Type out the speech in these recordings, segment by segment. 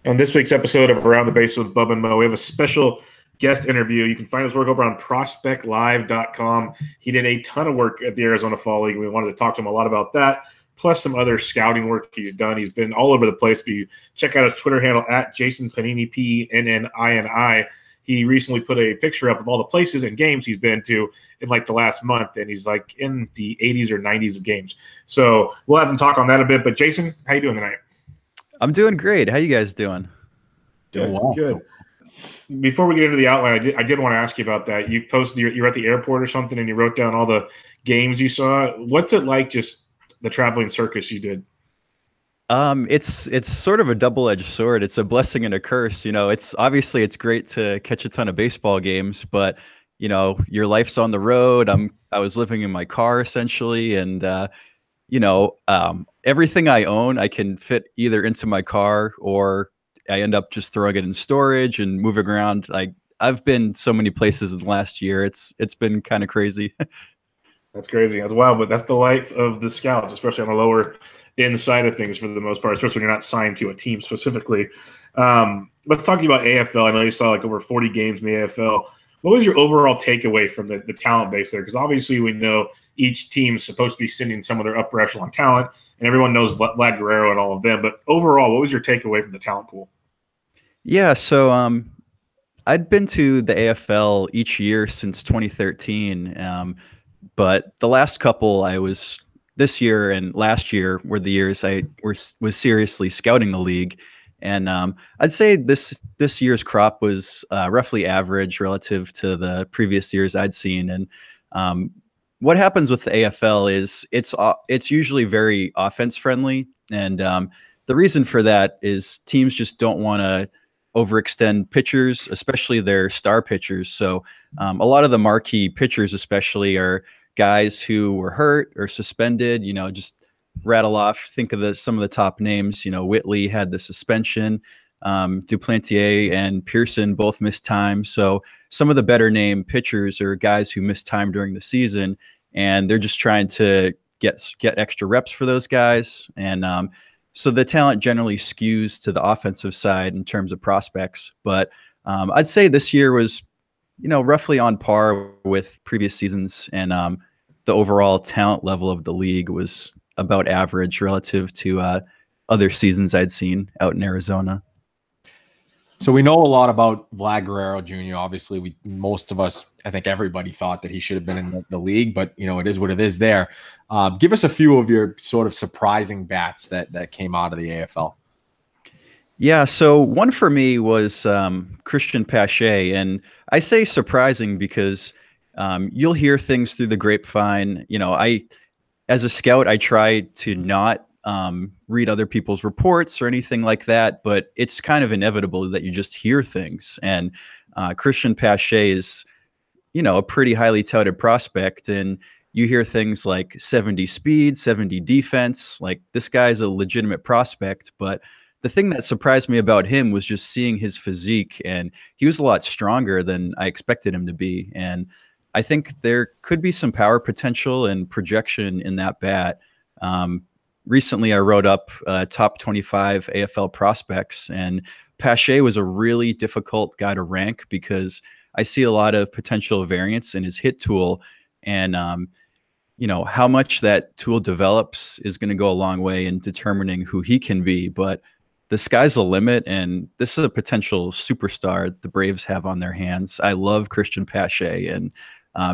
On this week's episode of Around the Base with Bubba Mo, we have a special guest interview. You can find his work over on prospectlive.com. He did a ton of work at the Arizona Fall League. We wanted to talk to him a lot about that, plus some other scouting work he's done. He's been all over the place. If you check out his Twitter handle, at Jason Pennini, Pennini, he recently put a picture up of all the places and games he's been to in like the last month, and he's like in the 80s or 90s of games. So we'll have him talk on that a bit. But Jason, how you doing tonight? I'm doing great. How you guys doing? Doing well. Good. Before we get into the outline, I did want to ask you about that. You posted you're at the airport or something, and you wrote down all the games you saw. What's it like, just the traveling circus you did? It's sort of a double-edged sword. It's a blessing and a curse. It's great to catch a ton of baseball games, but your life's on the road. I was living in my car essentially, and everything I own, I can fit either into my car or I end up just throwing it in storage and moving around. I've been so many places in the last year. It's been kind of crazy. That's crazy. That's wild, but that's the life of the scouts, especially on the lower inside of things for the most part, especially when you're not signed to a team specifically. Let's talk about AFL. I know you saw like over 40 games in the AFL. What was your overall takeaway from the talent base there? Because obviously we know each team is supposed to be sending some of their upper echelon talent, and everyone knows Vlad Guerrero and all of them. But overall, what was your takeaway from the talent pool? Yeah, so I'd been to the AFL each year since 2013, but the last couple this year and last year were the years I was seriously scouting the league. And I'd say this year's crop was roughly average relative to the previous years I'd seen. And what happens with the AFL is it's usually very offense friendly. And the reason for that is teams just don't want to overextend pitchers, especially their star pitchers. So a lot of the marquee pitchers especially are guys who were hurt or suspended, just rattle off, think of some of the top names. Whitley had the suspension, Duplantier and Pearson both missed time. So some of the better named pitchers are guys who missed time during the season, and they're just trying to get extra reps for those guys. And so the talent generally skews to the offensive side in terms of prospects. But I'd say this year was, roughly on par with previous seasons, and the overall talent level of the league was about average relative to other seasons I'd seen out in Arizona. So we know a lot about Vlad Guerrero Jr. Obviously, most of us, I think everybody thought that he should have been in the league, but it is what it is there. Give us a few of your sort of surprising bats that came out of the AFL. Yeah, so one for me was Christian Pache, and I say surprising because you'll hear things through the grapevine. As a scout, I try to not read other people's reports or anything like that, but it's kind of inevitable that you just hear things. And Christian Pache is, a pretty highly touted prospect, and you hear things like 70 speed, 70 defense. Like, this guy's a legitimate prospect, but the thing that surprised me about him was just seeing his physique, and he was a lot stronger than I expected him to be. And I think there could be some power potential and projection in that bat. Recently, I wrote up top 25 AFL prospects, and Pache was a really difficult guy to rank because I see a lot of potential variance in his hit tool, and how much that tool develops is going to go a long way in determining who he can be. But the sky's the limit, and this is a potential superstar the Braves have on their hands. I love Christian Pache, and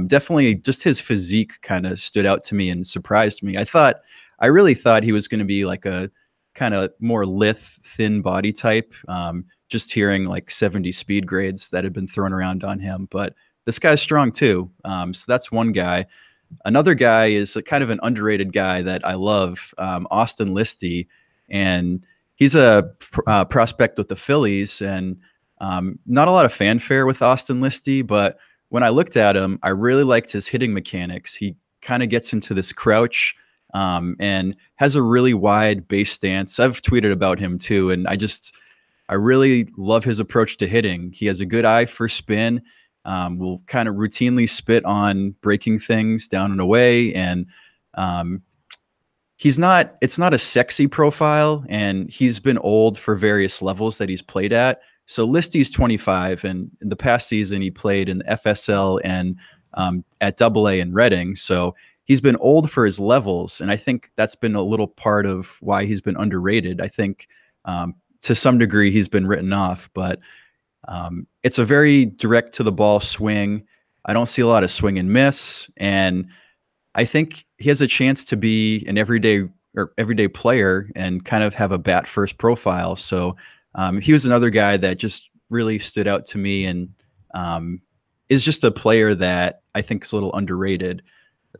definitely just his physique kind of stood out to me and surprised me. I really thought he was going to be like a kind of more lithe, thin body type, just hearing like 70 speed grades that had been thrown around on him. But this guy's strong too. So that's one guy. Another guy is a kind of an underrated guy that I love, Austin Listy, and he's a prospect with the Phillies, and not a lot of fanfare with Austin Listy, but when I looked at him, I really liked his hitting mechanics. He kind of gets into this crouch and has a really wide base stance. I've tweeted about him too, and I really love his approach to hitting. He has a good eye for spin, will kind of routinely spit on breaking things down and away, and it's not a sexy profile, and he's been old for various levels that he's played at. So Listy's 25, and in the past season he played in FSL and at AA in Reading. So he's been old for his levels, and I think that's been a little part of why he's been underrated. I think to some degree he's been written off, but it's a very direct to the ball swing. I don't see a lot of swing and miss, and I think he has a chance to be an everyday player and kind of have a bat first profile. So he was another guy that just really stood out to me, and is just a player that I think is a little underrated.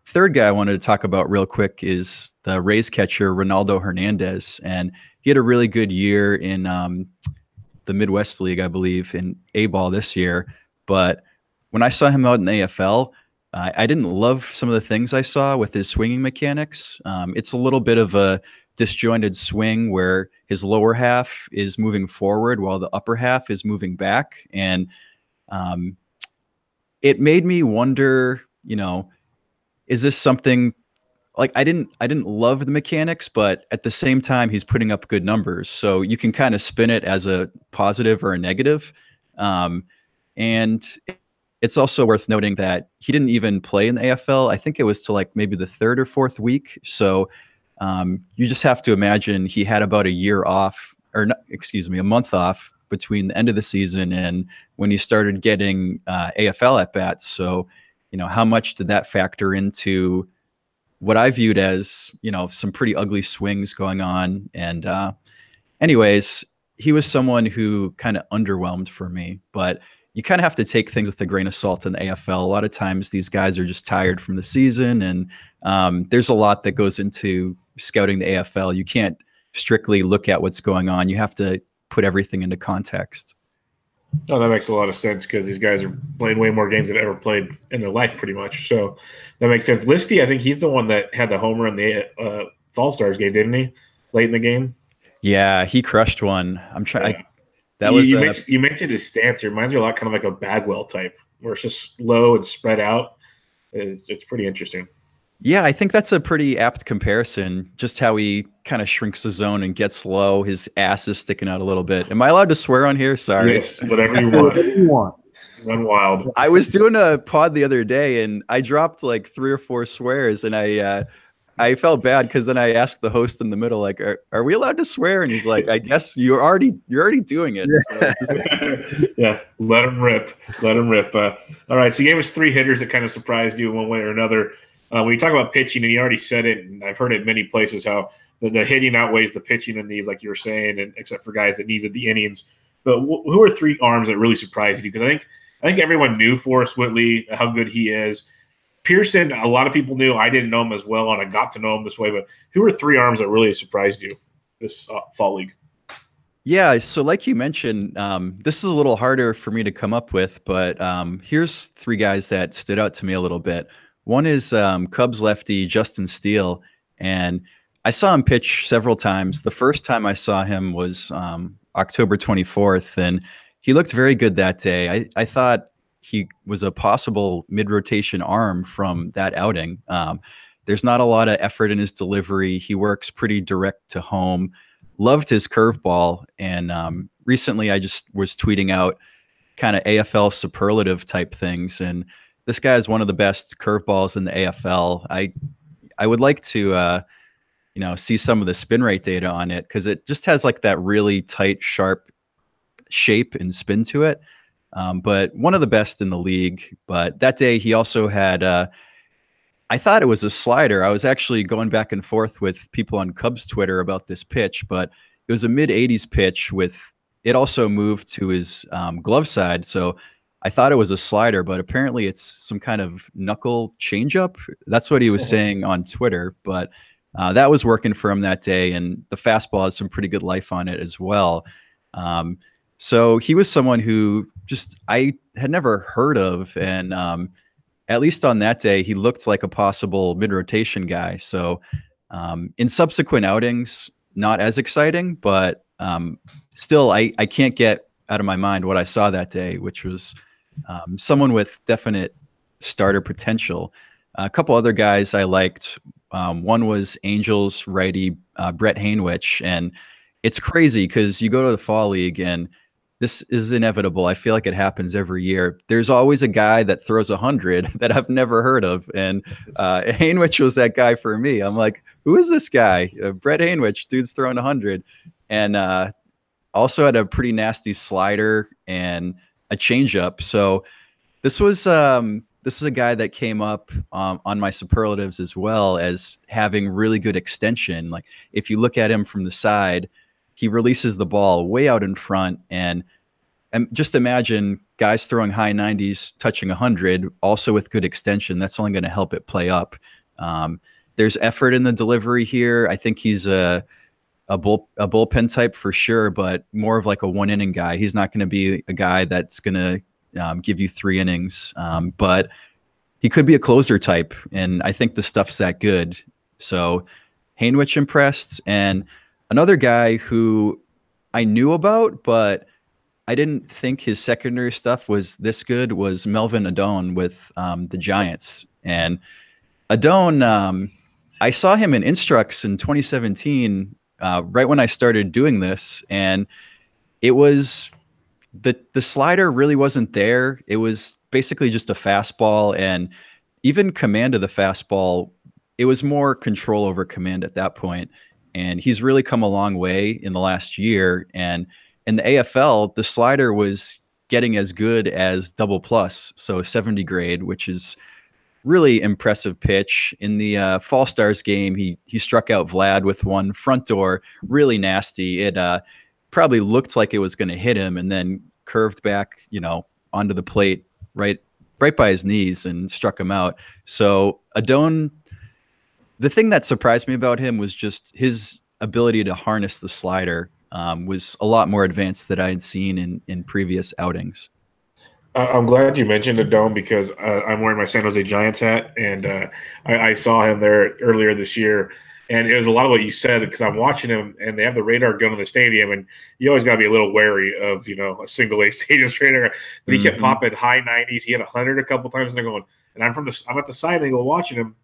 Third guy I wanted to talk about real quick is the Rays catcher, Ronaldo Hernandez. And he had a really good year in the Midwest League, I believe, in A-ball this year. But when I saw him out in the AFL, I didn't love some of the things I saw with his swinging mechanics. It's a little bit of a disjointed swing where his lower half is moving forward while the upper half is moving back. And it made me wonder, is this something like I didn't love the mechanics, but at the same time, he's putting up good numbers. So you can kind of spin it as a positive or a negative. And it's also worth noting that he didn't even play in the AFL. I think it was to like maybe the third or fourth week. So you just have to imagine he had about a year off, or not, excuse me, a month off between the end of the season and when he started getting AFL at bats. So, how much did that factor into what I viewed as, some pretty ugly swings going on? And anyways, he was someone who kind of underwhelmed for me, but you kind of have to take things with a grain of salt in the AFL. A lot of times these guys are just tired from the season, and there's a lot that goes into scouting the AFL. You can't strictly look at what's going on. You have to put everything into context. Oh, that makes a lot of sense because these guys are playing way more games than ever played in their life, pretty much. So that makes sense. Listy, I think he's the one that had the homer in the Fall Stars game, didn't he? Late in the game. Yeah, he crushed one. I'm trying. Yeah. That was you mentioned his stance. It reminds me a lot, kind of like a Bagwell type, where it's just low and spread out. It's pretty interesting. Yeah, I think that's a pretty apt comparison. Just how he kind of shrinks the zone and gets low. His ass is sticking out a little bit. Am I allowed to swear on here? Sorry. Yes, whatever you want. Whatever you want. Run wild. I was doing a pod the other day and I dropped like 3 or 4 swears, and I felt bad because then I asked the host in the middle, like, are we allowed to swear? And he's like, I guess you're already doing it. So yeah, let him rip. Let him rip. All right, so you gave us 3 hitters that kind of surprised you in one way or another. When you talk about pitching, and you already said it, and I've heard it many places, how the hitting outweighs the pitching in these, like you were saying, and except for guys that needed the innings. But who are 3 arms that really surprised you? Because I think everyone knew Forrest Whitley, how good he is. Pearson, a lot of people knew. I didn't know him as well, and I got to know him this way. But who are 3 arms that really surprised you this fall league? Yeah, so like you mentioned, this is a little harder for me to come up with, but here's 3 guys that stood out to me a little bit. One is Cubs lefty Justin Steele, and I saw him pitch several times. The first time I saw him was October 24th, and he looked very good that day. I thought he was a possible mid-rotation arm from that outing. There's not a lot of effort in his delivery. He works pretty direct to home. Loved his curveball, and recently I just was tweeting out kind of AFL superlative type things, and this guy is one of the best curveballs in the AFL. I would like to see some of the spin rate data on it, because it just has like that really tight, sharp shape and spin to it. But one of the best in the league. But that day he also had, I thought it was a slider. I was actually going back and forth with people on Cubs Twitter about this pitch, but it was a mid-80s pitch with it also moved to his glove side. So I thought it was a slider, but apparently it's some kind of knuckle changeup. That's what he was saying on Twitter, but that was working for him that day. And the fastball has some pretty good life on it as well. So he was someone who just I had never heard of, and at least on that day, he looked like a possible mid-rotation guy. So in subsequent outings, not as exciting, but still, I can't get out of my mind what I saw that day, which was someone with definite starter potential. A couple other guys I liked. One was Angels righty Brett Hainwich, and it's crazy because you go to the fall league and this is inevitable. I feel like it happens every year. There's always a guy that throws 100 that I've never heard of, and Hainwich was that guy for me. I'm like, who is this guy? Brett Hainwich, dude's throwing 100, and also had a pretty nasty slider and a changeup. So this is a guy that came up on my superlatives as well as having really good extension. Like if you look at him from the side, he releases the ball way out in front, and just imagine guys throwing high 90s, touching 100, also with good extension. That's only going to help it play up. There's effort in the delivery here. I think he's a bullpen type for sure, but more of like a 1-inning guy. He's not going to be a guy that's going to give you 3 innings, but he could be a closer type, and I think the stuff's that good. So Hainwich impressed, and another guy who I knew about, but I didn't think his secondary stuff was this good, was Melvin Adone with the Giants. And Adone, I saw him in Instructs in 2017, right when I started doing this, and it was the slider really wasn't there. It was basically just a fastball, and even command of the fastball, it was more control over command at that point. And he's really come a long way in the last year. And in the AFL, the slider was getting as good as double plus, so 70 grade, which is really impressive pitch. In the Fall Stars game, he struck out Vlad with one front door, really nasty. It probably looked like it was going to hit him, and then curved back, onto the plate right by his knees and struck him out. So Adone, the thing that surprised me about him was just his ability to harness the slider was a lot more advanced than I had seen in previous outings. I'm glad you mentioned Adone because I'm wearing my San Jose Giants hat, and I saw him there earlier this year. And it was a lot of what you said because I'm watching him, and they have the radar gun in the stadium, and you always got to be a little wary of a single A stadium radar. But he kept popping high 90s. He had 100 a couple times, and they're going. And I'm at the side angle watching him,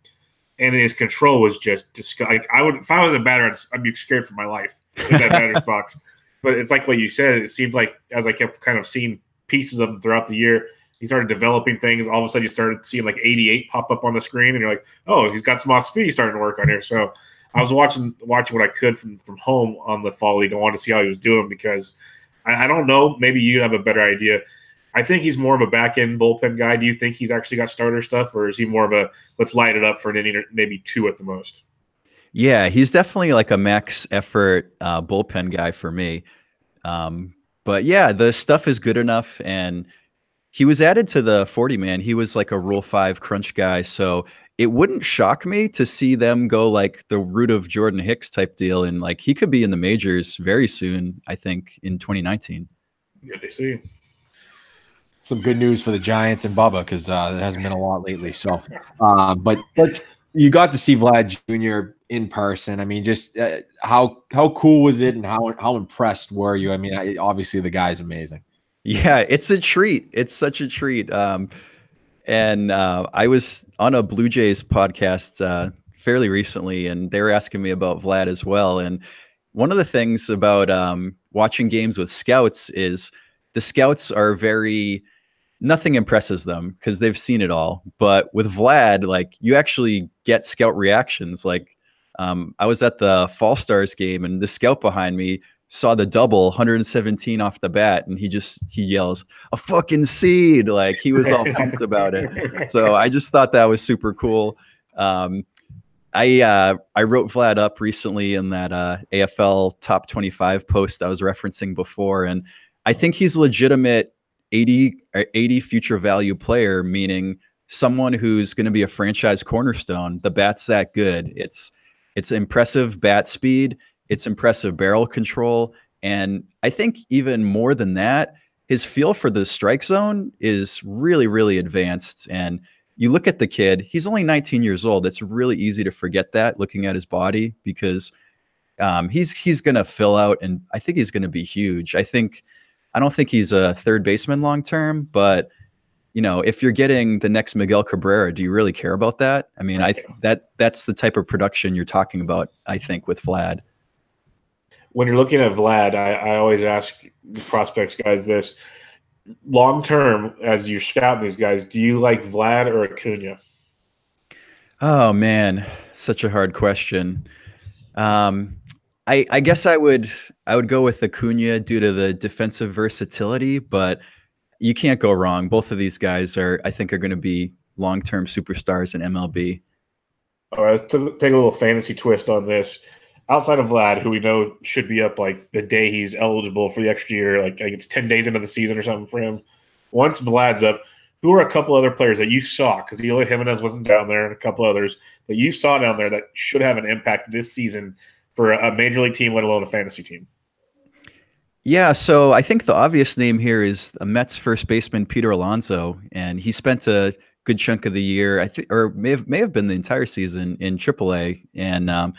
and his control was just disgusting. I would, if I was a batter, I'd be scared for my life in that batter's box. But it's like what you said. It seemed like as I kept kind of seeing pieces of him throughout the year, he started developing things. All of a sudden, you started seeing like 88 pop up on the screen, and you're like, oh, he's got some off speed starting to work on here. So I was watching what I could from home on the fall league. I wanted to see how he was doing because I don't know. Maybe you have a better idea. I think he's more of a back-end bullpen guy. Do you think he's actually got starter stuff, or is he more of a let's light it up for an inning or maybe 2 at the most? Yeah, he's definitely like a max effort bullpen guy for me. But yeah, the stuff is good enough, and he was added to the 40-man. He was like a Rule 5 crunch guy, so it wouldn't shock me to see them go like the route of Jordan Hicks type deal, and like he could be in the majors very soon, I think, in 2019. Yeah, they see. Some good news for the Giants and Bubba because there hasn't been a lot lately. So, but you got to see Vlad Jr. in person. I mean, just how cool was it, and how impressed were you? I mean, obviously the guy's amazing. Yeah, it's a treat. It's such a treat. And I was on a Blue Jays podcast fairly recently, and they were asking me about Vlad as well. And one of the things about watching games with scouts is the scouts are nothing impresses them because they've seen it all. But with Vlad, like you actually get scout reactions. Like I was at the Fall Stars game, and the scout behind me saw the double 117 off the bat, and he yells, "A fucking seed!" Like he was all pumped about it. So I just thought that was super cool. I wrote Vlad up recently in that AFL top 25 post I was referencing before, and I think he's a legitimate 80 future value player, meaning someone who's going to be a franchise cornerstone. The bat's that good. It's impressive bat speed. It's impressive barrel control. And I think even more than that, his feel for the strike zone is really, really advanced. And you look at the kid, he's only 19 years old. It's really easy to forget that looking at his body because he's going to fill out, and I think he's going to be huge. I don't think he's a third baseman long term, but if you're getting the next Miguel Cabrera, do you really care about that? I mean, that's the type of production you're talking about, I think, with Vlad. When you're looking at Vlad, I always ask the prospects guys this. Long term, as you're scouting these guys, do you like Vlad or Acuna? Oh man, such a hard question. I guess I would go with Acuna due to the defensive versatility, but you can't go wrong. Both of these guys I think are going to be long-term superstars in MLB. All right, let's take a little fantasy twist on this. Outside of Vlad, who we know should be up like the day he's eligible for the extra year, like it's 10 days into the season or something for him. Once Vlad's up, who are a couple other players that you saw, because Eloy Jimenez wasn't down there, and a couple others that you saw down there that should have an impact this season for a major league team, let alone a fantasy team? Yeah, so I think the obvious name here is a Mets first baseman, Peter Alonso, and he spent a good chunk of the year, I think, or may have been the entire season in AAA, and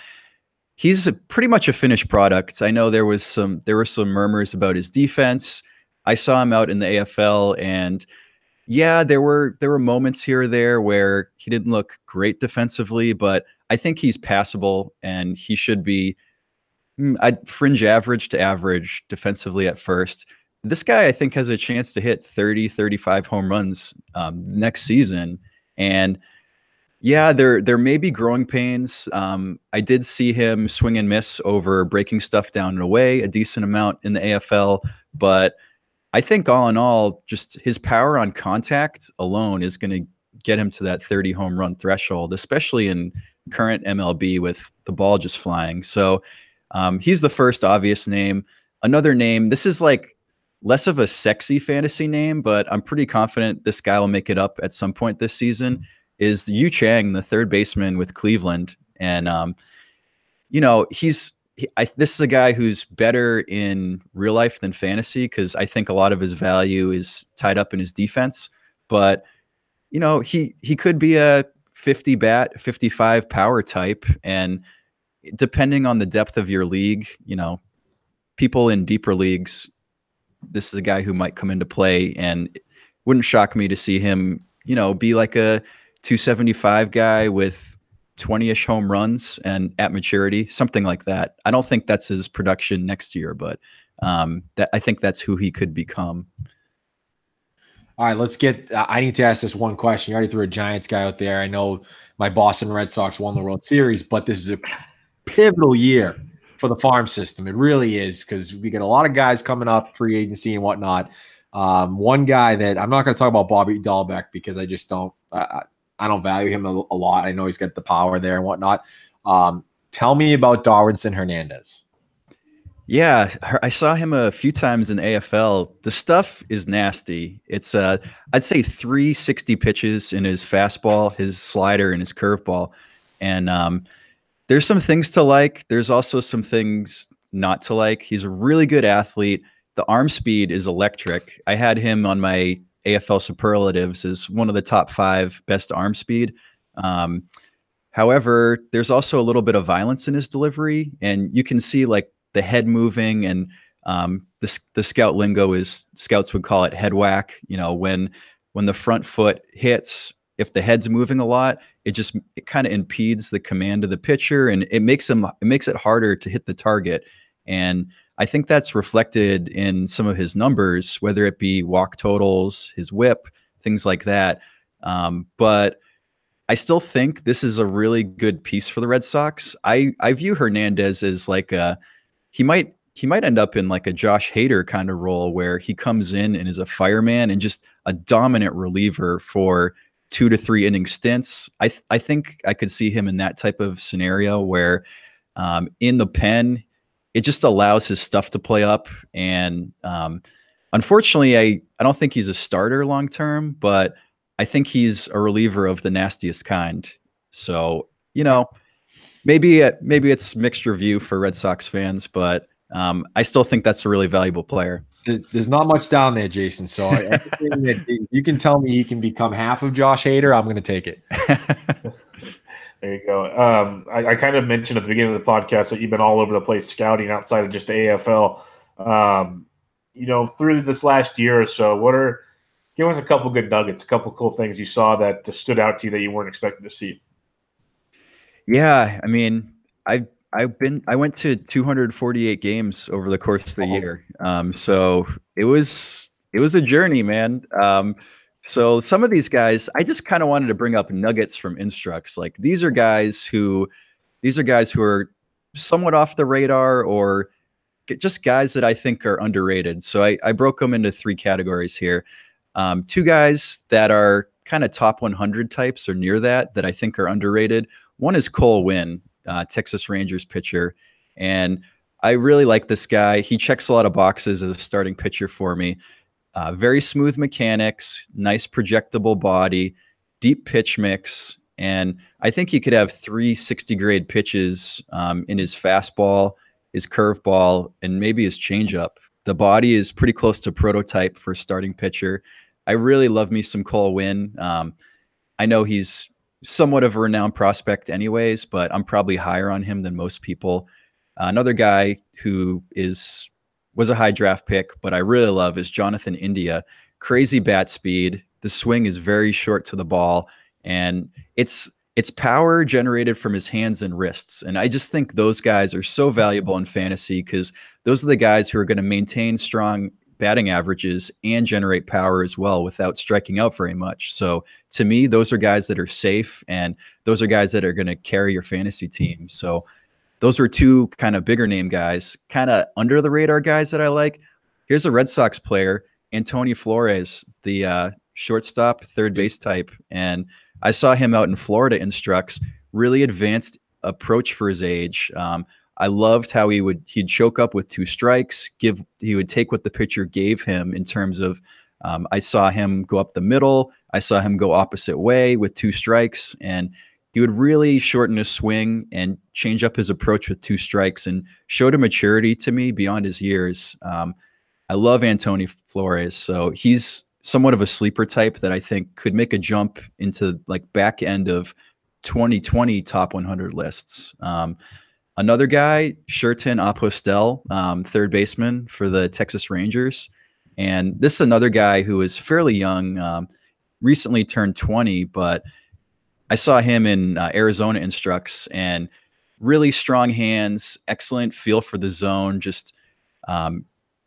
he's pretty much a finished product. I know there were some murmurs about his defense. I saw him out in the AFL, and yeah, there were moments here or there where he didn't look great defensively, but I think he's passable, and he should be I'd fringe average to average defensively at first. This guy, I think, has a chance to hit 30, 35 home runs next season. And yeah, there may be growing pains. I did see him swing and miss over breaking stuff down and away a decent amount in the AFL, but I think all in all, just his power on contact alone is going to get him to that 30 home run threshold, especially in current MLB with the ball just flying. So he's the first obvious name. Another name, this is like less of a sexy fantasy name, but I'm pretty confident this guy will make it up at some point this season, is Yu Chang, the third baseman with Cleveland. And, this is a guy who's better in real life than fantasy, because I think a lot of his value is tied up in his defense. But, he could be a 50 bat, 55 power type. And depending on the depth of your league, people in deeper leagues, this is a guy who might come into play, and it wouldn't shock me to see him, be like a 275 guy with 20-ish home runs and at maturity, something like that. I don't think that's his production next year, but I think that's who he could become. All right, let's get I need to ask this one question. You already threw a Giants guy out there. I know my Boston Red Sox won the World Series, but this is a pivotal year for the farm system. It really is, because we get a lot of guys coming up, free agency and whatnot. One guy that I'm not going to talk about, Bobby Dahlbeck, because I just don't I don't value him a lot. I know he's got the power there and whatnot. Tell me about Darwinson Hernandez. Yeah, I saw him a few times in AFL. The stuff is nasty. It's I'd say 360 pitches in his fastball, his slider, and his curveball. And there's some things to like. There's also some things not to like. He's a really good athlete. The arm speed is electric. I had him on my AFL superlatives as one of the top 5 best arm speed. However, there's also a little bit of violence in his delivery, and you can see like the head moving, and the scout lingo is, scouts would call it head whack. When the front foot hits, if the head's moving a lot, it kind of impedes the command of the pitcher, and it makes it harder to hit the target. And I think that's reflected in some of his numbers, whether it be walk totals, his whip, things like that. But I still think this is a really good piece for the Red Sox. I view Hernandez as like he might end up in like a Josh Hader kind of role, where he comes in and is a fireman and just a dominant reliever for 2 to 3 inning stints. I think I could see him in that type of scenario where in the pen, it just allows his stuff to play up. And unfortunately, I don't think he's a starter long term, but I think he's a reliever of the nastiest kind. So, maybe it's mixed review for Red Sox fans, but I still think that's a really valuable player. There's not much down there, Jason. So everything that you can tell me he can become half of Josh Hader, I'm going to take it. There you go. I kind of mentioned at the beginning of the podcast that you've been all over the place scouting outside of just the AFL. Through this last year or so, what are Give us a couple good nuggets, a couple cool things you saw that stood out to you that you weren't expecting to see. Yeah, I mean, I went to 248 games over the course of the year. So it was a journey, man. So some of these guys, I just kind of wanted to bring up nuggets from Instructs. Like these are guys who are somewhat off the radar, or just guys that I think are underrated. So I broke them into 3 categories here. 2 guys that are kind of top 100 types or near that I think are underrated. One is Cole Winn, Texas Rangers pitcher. And I really like this guy. He checks a lot of boxes as a starting pitcher for me. Very smooth mechanics, nice projectable body, deep pitch mix. And I think he could have 3 60-grade pitches in his fastball, his curveball, and maybe his changeup. The body is pretty close to prototype for a starting pitcher. I really love me some Cole Winn. I know he's somewhat of a renowned prospect anyways, but I'm probably higher on him than most people. Another guy who was a high draft pick, but I really love is Jonathan India. Crazy bat speed. The swing is very short to the ball, and it's power generated from his hands and wrists. And I just think those guys are so valuable in fantasy because those are the guys who are going to maintain strong batting averages and generate power as well without striking out very much. So to me, those are guys that are safe, and those are guys that are going to carry your fantasy team. So those are 2 kind of bigger name guys, kind of under the radar guys that I like. Here's a Red Sox player, Antonio Flores, the shortstop, third base type. And I saw him out in Florida Instructs, really advanced approach for his age. I loved how he'd choke up with 2 strikes. He would take what the pitcher gave him in terms of, I saw him go up the middle. I saw him go opposite way with 2 strikes, and he would really shorten his swing and change up his approach with 2 strikes, and showed a maturity to me beyond his years. I love Antonio Flores. So he's somewhat of a sleeper type that I think could make a jump into like back end of 2020 top 100 lists. Another guy, Sherten Apostel, third baseman for the Texas Rangers. And this is another guy who is fairly young, recently turned 20, but I saw him in Arizona Instructs, and really strong hands, excellent feel for the zone, just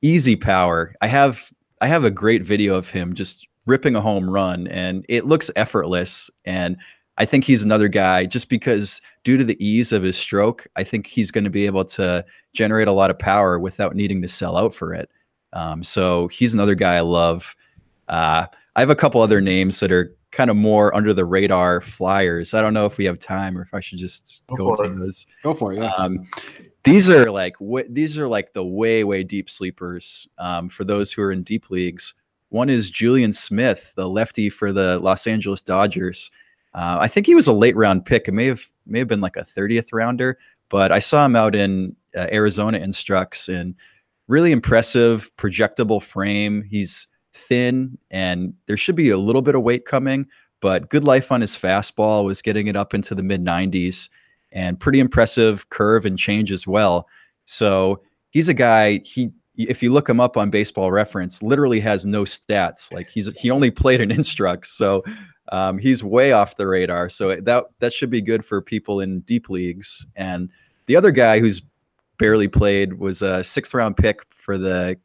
easy power. I have a great video of him just ripping a home run, and it looks effortless. And I think he's another guy, just because due to the ease of his stroke, I think he's going to be able to generate a lot of power without needing to sell out for it. So he's another guy I love. I have a couple other names that are kind of more under the radar flyers. I don't know if we have time or if I should just go into those. Go for it. Yeah. These are like the way deep sleepers for those who are in deep leagues. One is Julian Smith, the lefty for the Los Angeles Dodgers. I think he was a late round pick. It may have been like a 30th rounder, but I saw him out in Arizona Instructs, and really impressive projectable frame. He's thin, and there should be a little bit of weight coming, but good life on his fastball, was getting it up into the mid 90s, and pretty impressive curve and change as well. So he's a guy, if you look him up on Baseball Reference, literally has no stats. Like he only played in Instructs. So he's way off the radar. So that should be good for people in deep leagues. And the other guy who's barely played was a 6th round pick for the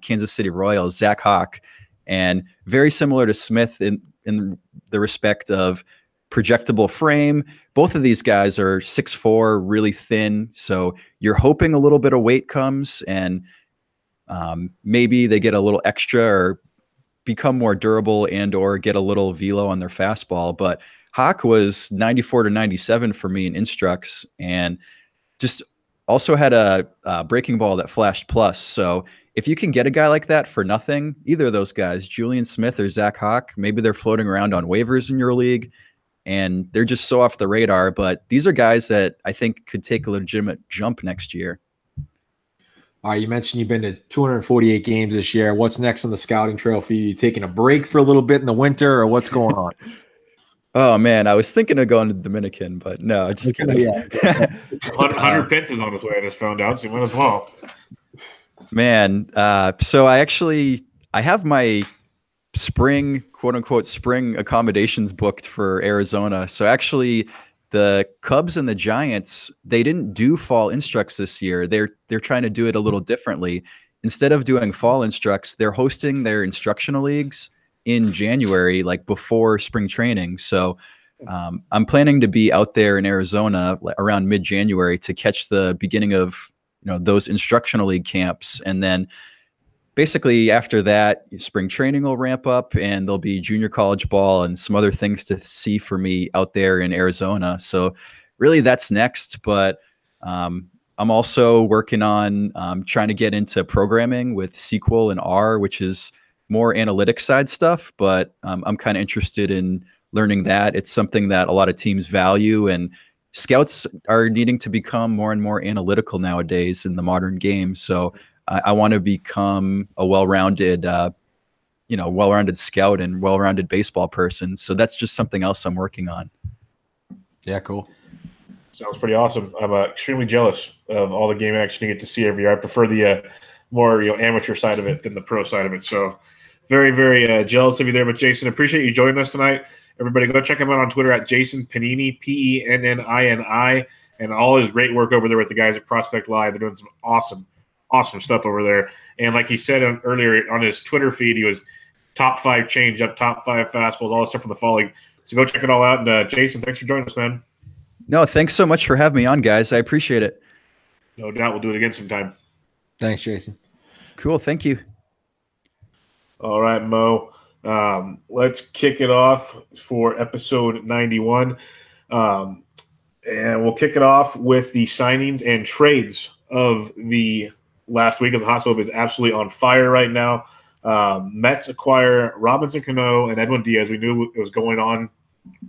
Kansas City Royals, Zach Hawk, and very similar to Smith in the respect of projectable frame. Both of these guys are 6'4", really thin. So you're hoping a little bit of weight comes, and maybe they get a little extra or become more durable and or get a little velo on their fastball. But Hawk was 94 to 97 for me in Instructs, and just also had a breaking ball that flashed plus. So if you can get a guy like that for nothing, either of those guys, Julian Smith or Zach Hawk, maybe they're floating around on waivers in your league, and they're just so off the radar. But these are guys that I think could take a legitimate jump next year. All right, you mentioned you've been to 248 games this year. What's next on the scouting trail for you? You taking a break for a little bit in the winter, or what's going on? Oh, man, I was thinking of going to the Dominican, but no, just kidding. Yeah. 100 pence is on his way, I just found out, so you might as well. Man, so I have my spring, quote unquote, spring accommodations booked for Arizona. So actually, the Cubs and the Giants, they didn't do fall instructs this year. They're trying to do it a little differently. Instead of doing fall instructs, they're hosting their instructional leagues in January, like before spring training. So I'm planning to be out there in Arizona around mid-January to catch the beginning of those instructional league camps, and then basically after that, spring training will ramp up, and there'll be junior college ball and some other things to see for me out there in Arizona. So really, that's next. But I'm also working on trying to get into programming with SQL and R, which is more analytics side stuff. But I'm kind of interested in learning that. It's something that a lot of teams value, and scouts are needing to become more and more analytical nowadays in the modern game. So I want to become a well-rounded scout and well-rounded baseball person. So that's just something else I'm working on. Yeah, cool. Sounds pretty awesome. I'm extremely jealous of all the game action you get to see every year. I prefer the more amateur side of it than the pro side of it. So very, very jealous of you there. But Jason, appreciate you joining us tonight. Everybody go check him out on Twitter at Jason Pennini, Pennini, and all his great work over there with the guys at Prospect Live. They're doing some awesome stuff over there. And like he said earlier on his Twitter feed, he was top 5 changeup, top 5 fastballs, all this stuff from the fall league. So go check it all out. And Jason, thanks for joining us, man. No, thanks so much for having me on, guys. I appreciate it. No doubt. We'll do it again sometime. Thanks, Jason. Cool. Thank you. All right, Mo. Let's kick it off for episode 91. And we'll kick it off with the signings and trades of the last week, as the Hot Stove is absolutely on fire right now. Mets acquire Robinson Cano and Edwin Diaz. We knew it was going on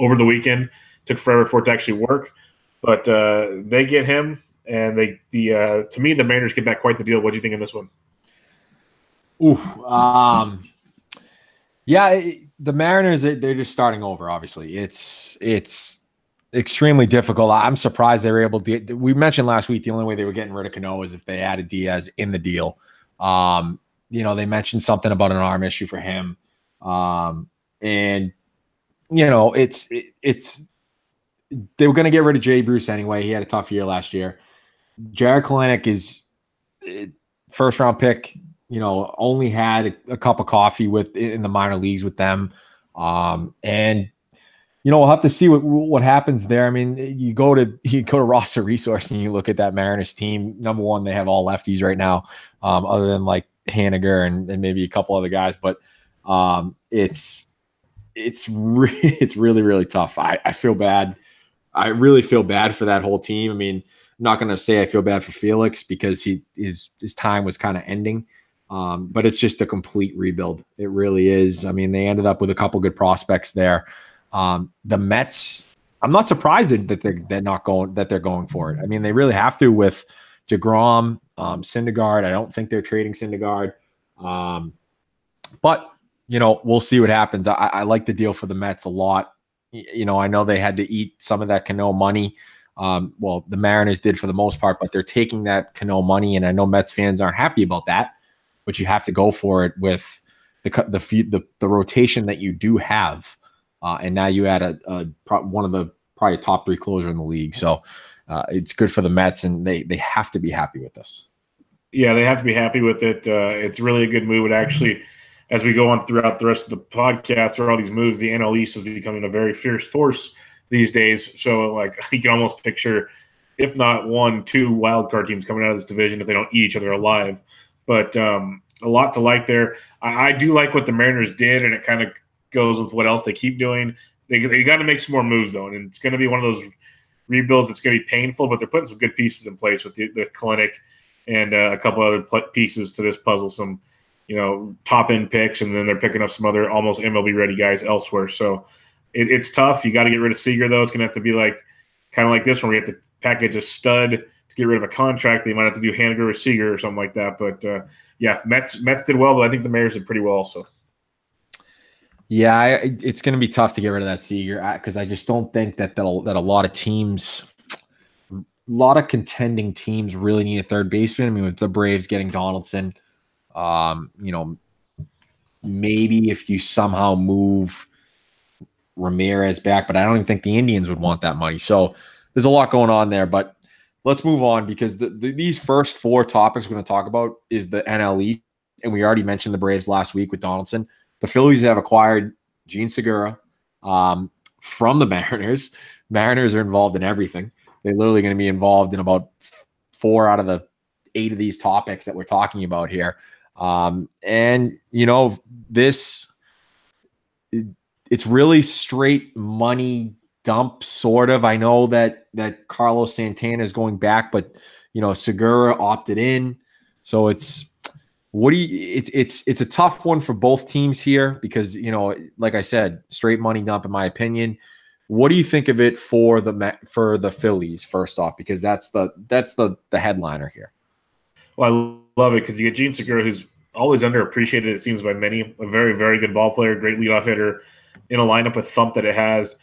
over the weekend. Took forever for it to actually work, but they get him, and to me, the Mariners get back quite the deal. What do you think of this one? Yeah, the Mariners, they're just starting over. Obviously, it's extremely difficult. I'm surprised they were able to. We mentioned last week the only way they were getting rid of Cano is if they added Diaz in the deal. They mentioned something about an arm issue for him, and it's they were going to get rid of Jay Bruce anyway. He had a tough year last year. Jared Kalenic is first round pick. Only had a cup of coffee in the minor leagues with them, and we'll have to see what happens there. I mean, you go to roster resource and you look at that Mariners team. Number one, they have all lefties right now, other than like Haniger and maybe a couple other guys. But it's really, really tough. I feel bad. I really feel bad for that whole team. I mean, I'm not going to say I feel bad for Felix because his time was kind of ending. But it's just a complete rebuild. It really is. I mean, they ended up with a couple good prospects there. The Mets, I'm not surprised that they're going for it. I mean, they really have to with DeGrom, Syndergaard. I don't think they're trading Syndergaard. But we'll see what happens. I like the deal for the Mets a lot. I know they had to eat some of that Cano money. Well, the Mariners did for the most part, but they're taking that Cano money, and I know Mets fans aren't happy about that. But you have to go for it with the rotation that you do have, and now you add one of the probably top 3 closer in the league. So it's good for the Mets, and they have to be happy with this. Yeah, they have to be happy with it. It's really a good move. It actually, as we go on throughout the rest of the podcast, through all these moves, the NL East is becoming a very fierce force these days. So, you can almost picture, if not 1, 2 wildcard teams coming out of this division if they don't eat each other alive. But a lot to like there. I do like what the Mariners did, and it kind of goes with what else they keep doing. They got to make some more moves, though, and it's going to be one of those rebuilds that's going to be painful, but they're putting some good pieces in place with the clinic and a couple other pieces to this puzzle, some top-end picks, and then they're picking up some other almost MLB-ready guys elsewhere. So it's tough. You got to get rid of Seager, though. It's going to have to be kind of like this one where you have to package a stud to get rid of a contract. They might have to do Haniger or Seager or something like that. But, Mets did well, but I think the Mariners did pretty well also. Yeah, it's going to be tough to get rid of that Seager because I just don't think that a lot of teams – a lot of contending teams really need a third baseman. I mean, with the Braves getting Donaldson, maybe if you somehow move Ramirez back, but I don't even think the Indians would want that money. So there's a lot going on there, but let's move on because these first 4 topics we're going to talk about is the NL East, and we already mentioned the Braves last week with Donaldson. The Phillies have acquired Gene Segura from the Mariners. Mariners are involved in everything. They're literally going to be involved in about 4 out of the 8 of these topics that we're talking about here. And, you know, it's really straight money dump, sort of. I know that Carlos Santana is going back, but, you know, Segura opted in. So it's a tough one for both teams here because, you know, like I said, straight money dump, in my opinion. What do you think of it for the Phillies, first off? Because that's the headliner here. Well, I love it because you get Gene Segura, who's always underappreciated, it seems, by many. A very, very good ball player, great leadoff hitter in a lineup with thump that it has.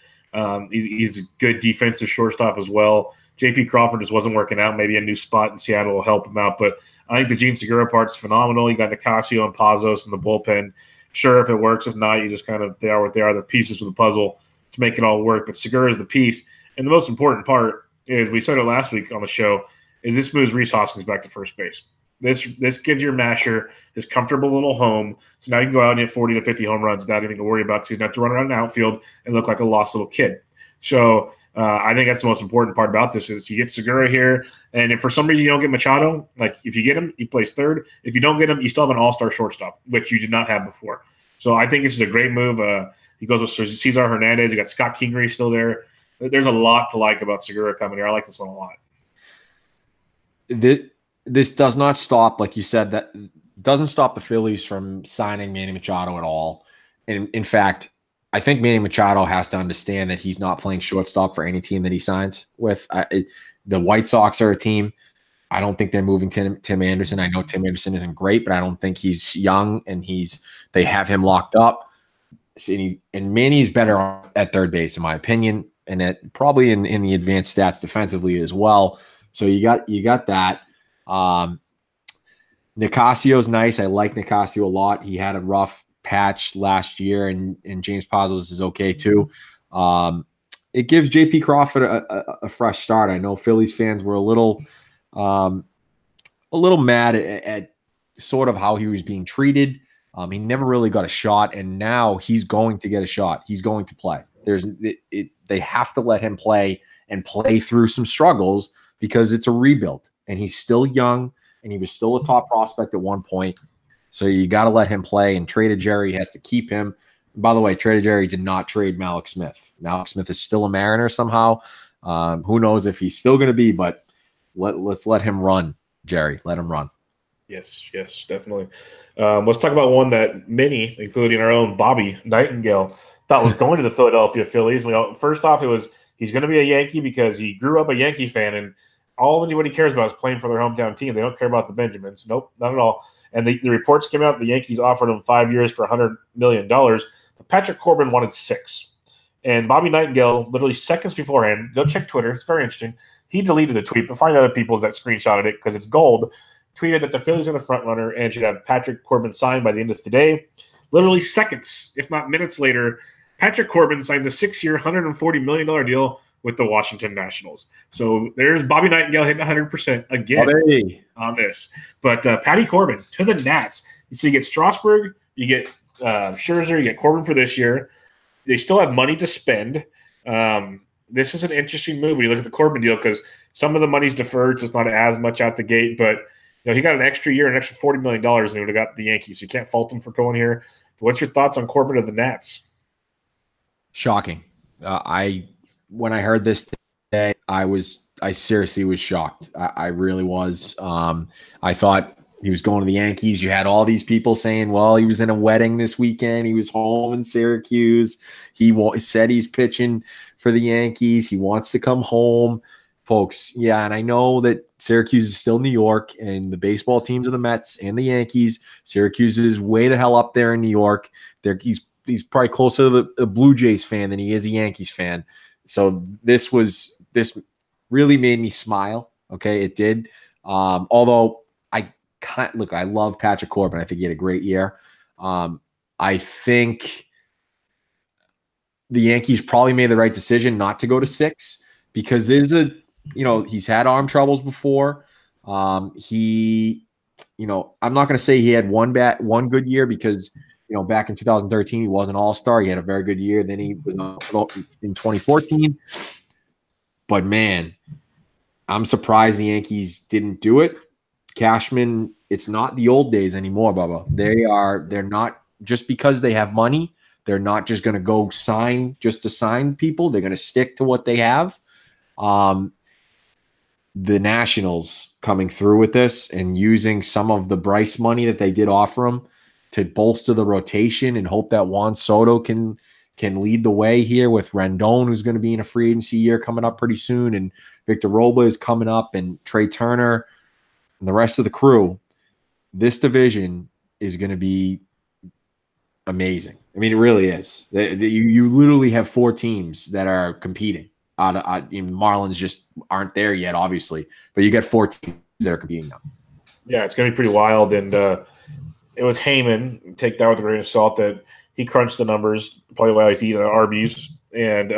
He's a good defensive shortstop as well. J.P. Crawford just wasn't working out. Maybe a new spot in Seattle will help him out. But I think the Gene Segura part's phenomenal. You got Nicasio and Pazos in the bullpen. Sure, if it works. If not, you just kind of, they are what they are. They're pieces to the puzzle to make it all work. But Segura is the piece. And the most important part is, we said it last week on the show, is this moves Rhys Hoskins back to first base. This gives your masher his comfortable little home. So now you can go out and hit 40 to 50 home runs without anything to worry about because he's not to run around the outfield and look like a lost little kid. So I think that's the most important part about this is you get Segura here. And if for some reason you don't get Machado, like if you get him, he plays third. If you don't get him, you still have an all-star shortstop, which you did not have before. So I think this is a great move. He goes with Cesar Hernandez. You got Scott Kingery still there. There's a lot to like about Segura coming here. I like this one a lot. This does not stop, like you said, that doesn't stop the Phillies from signing Manny Machado at all. And in fact, I think Manny Machado has to understand that he's not playing shortstop for any team that he signs with. The White Sox are a team. I don't think they're moving Tim Anderson. I know Tim Anderson isn't great, but I don't think he's young, and they have him locked up. And Manny's better at third base, in my opinion, and probably in the advanced stats defensively as well. So you got that. Nicasio's nice. I like Nicasio a lot. He had a rough patch last year, and James Pazos is okay too. It gives J.P. Crawford a fresh start. I know Phillies fans were a little mad at sort of how he was being treated. He never really got a shot, and now he's going to get a shot. He's going to play. They have to let him play and play through some struggles because it's a rebuild, and he's still young, and he was still a top prospect at one point. So you got to let him play, and Trader Jerry has to keep him. By the way, Trader Jerry did not trade Malik Smith. Malik Smith is still a Mariner somehow. Who knows if he's still going to be, but let's let him run, Jerry. Let him run. Yes, definitely. Let's talk about one that many, including our own Bobby Nightingale, thought was going to the Philadelphia Phillies. First off, he's going to be a Yankee because he grew up a Yankee fan, and all anybody cares about is playing for their hometown team. They don't care about the Benjamins. Nope, not at all. And the reports came out the Yankees offered him 5 years for $100 million. But Patrick Corbin wanted 6. And Bobby Nightingale, literally seconds beforehand, go check Twitter. It's very interesting. He deleted the tweet, but find other people's that screenshotted it because it's gold. Tweeted that the Phillies are the front runner and should have Patrick Corbin signed by the end of today. Literally seconds, if not minutes later, Patrick Corbin signs a 6-year, $140 million deal with the Washington Nationals. So there's Bobby Nightingale hitting 100% again on this. But Patty Corbin to the Nats. So you get Strasburg, you get Scherzer, you get Corbin for this year. They still have money to spend. This is an interesting move when you look at the Corbin deal because some of the money's deferred, so it's not as much out the gate. But he got an extra year, an extra $40 million, and he would have got the Yankees. So you can't fault him for going here. But what's your thoughts on Corbin to the Nats? Shocking. When I heard this today, I seriously was shocked. I really was. I thought he was going to the Yankees. You had all these people saying, well, he was in a wedding this weekend. He was home in Syracuse. He said he's pitching for the Yankees. He wants to come home. Folks, yeah, and I know that Syracuse is still New York, and the baseball teams are the Mets and the Yankees. Syracuse is way the hell up there in New York. He's probably closer to the Blue Jays fan than he is a Yankees fan. So this really made me smile. Okay, it did. Although I love Patrick Corbin. I think he had a great year. I think the Yankees probably made the right decision not to go to 6 because there's he's had arm troubles before. I'm not going to say he had one good year because, back in 2013, he was an all-star. He had a very good year. Then he was in 2014. But, man, I'm surprised the Yankees didn't do it. Cashman, it's not the old days anymore, Bubba. They're not just because they have money. They're not just going to go sign just to sign people. They're going to stick to what they have. The Nationals coming through with this and using some of the Bryce money that they did offer him to bolster the rotation and hope that Juan Soto can lead the way here with Rendon, who's going to be in a free agency year coming up pretty soon, and Victor Robles is coming up, and Trey Turner and the rest of the crew. This division is going to be amazing. I mean, it really is. You literally have 4 teams that are competing. Marlins just aren't there yet, obviously, but you got 4 teams that are competing now. Yeah, it's going to be pretty wild. And it was Heyman, take that with a grain of salt, that he crunched the numbers, probably while he's eating Arby's, and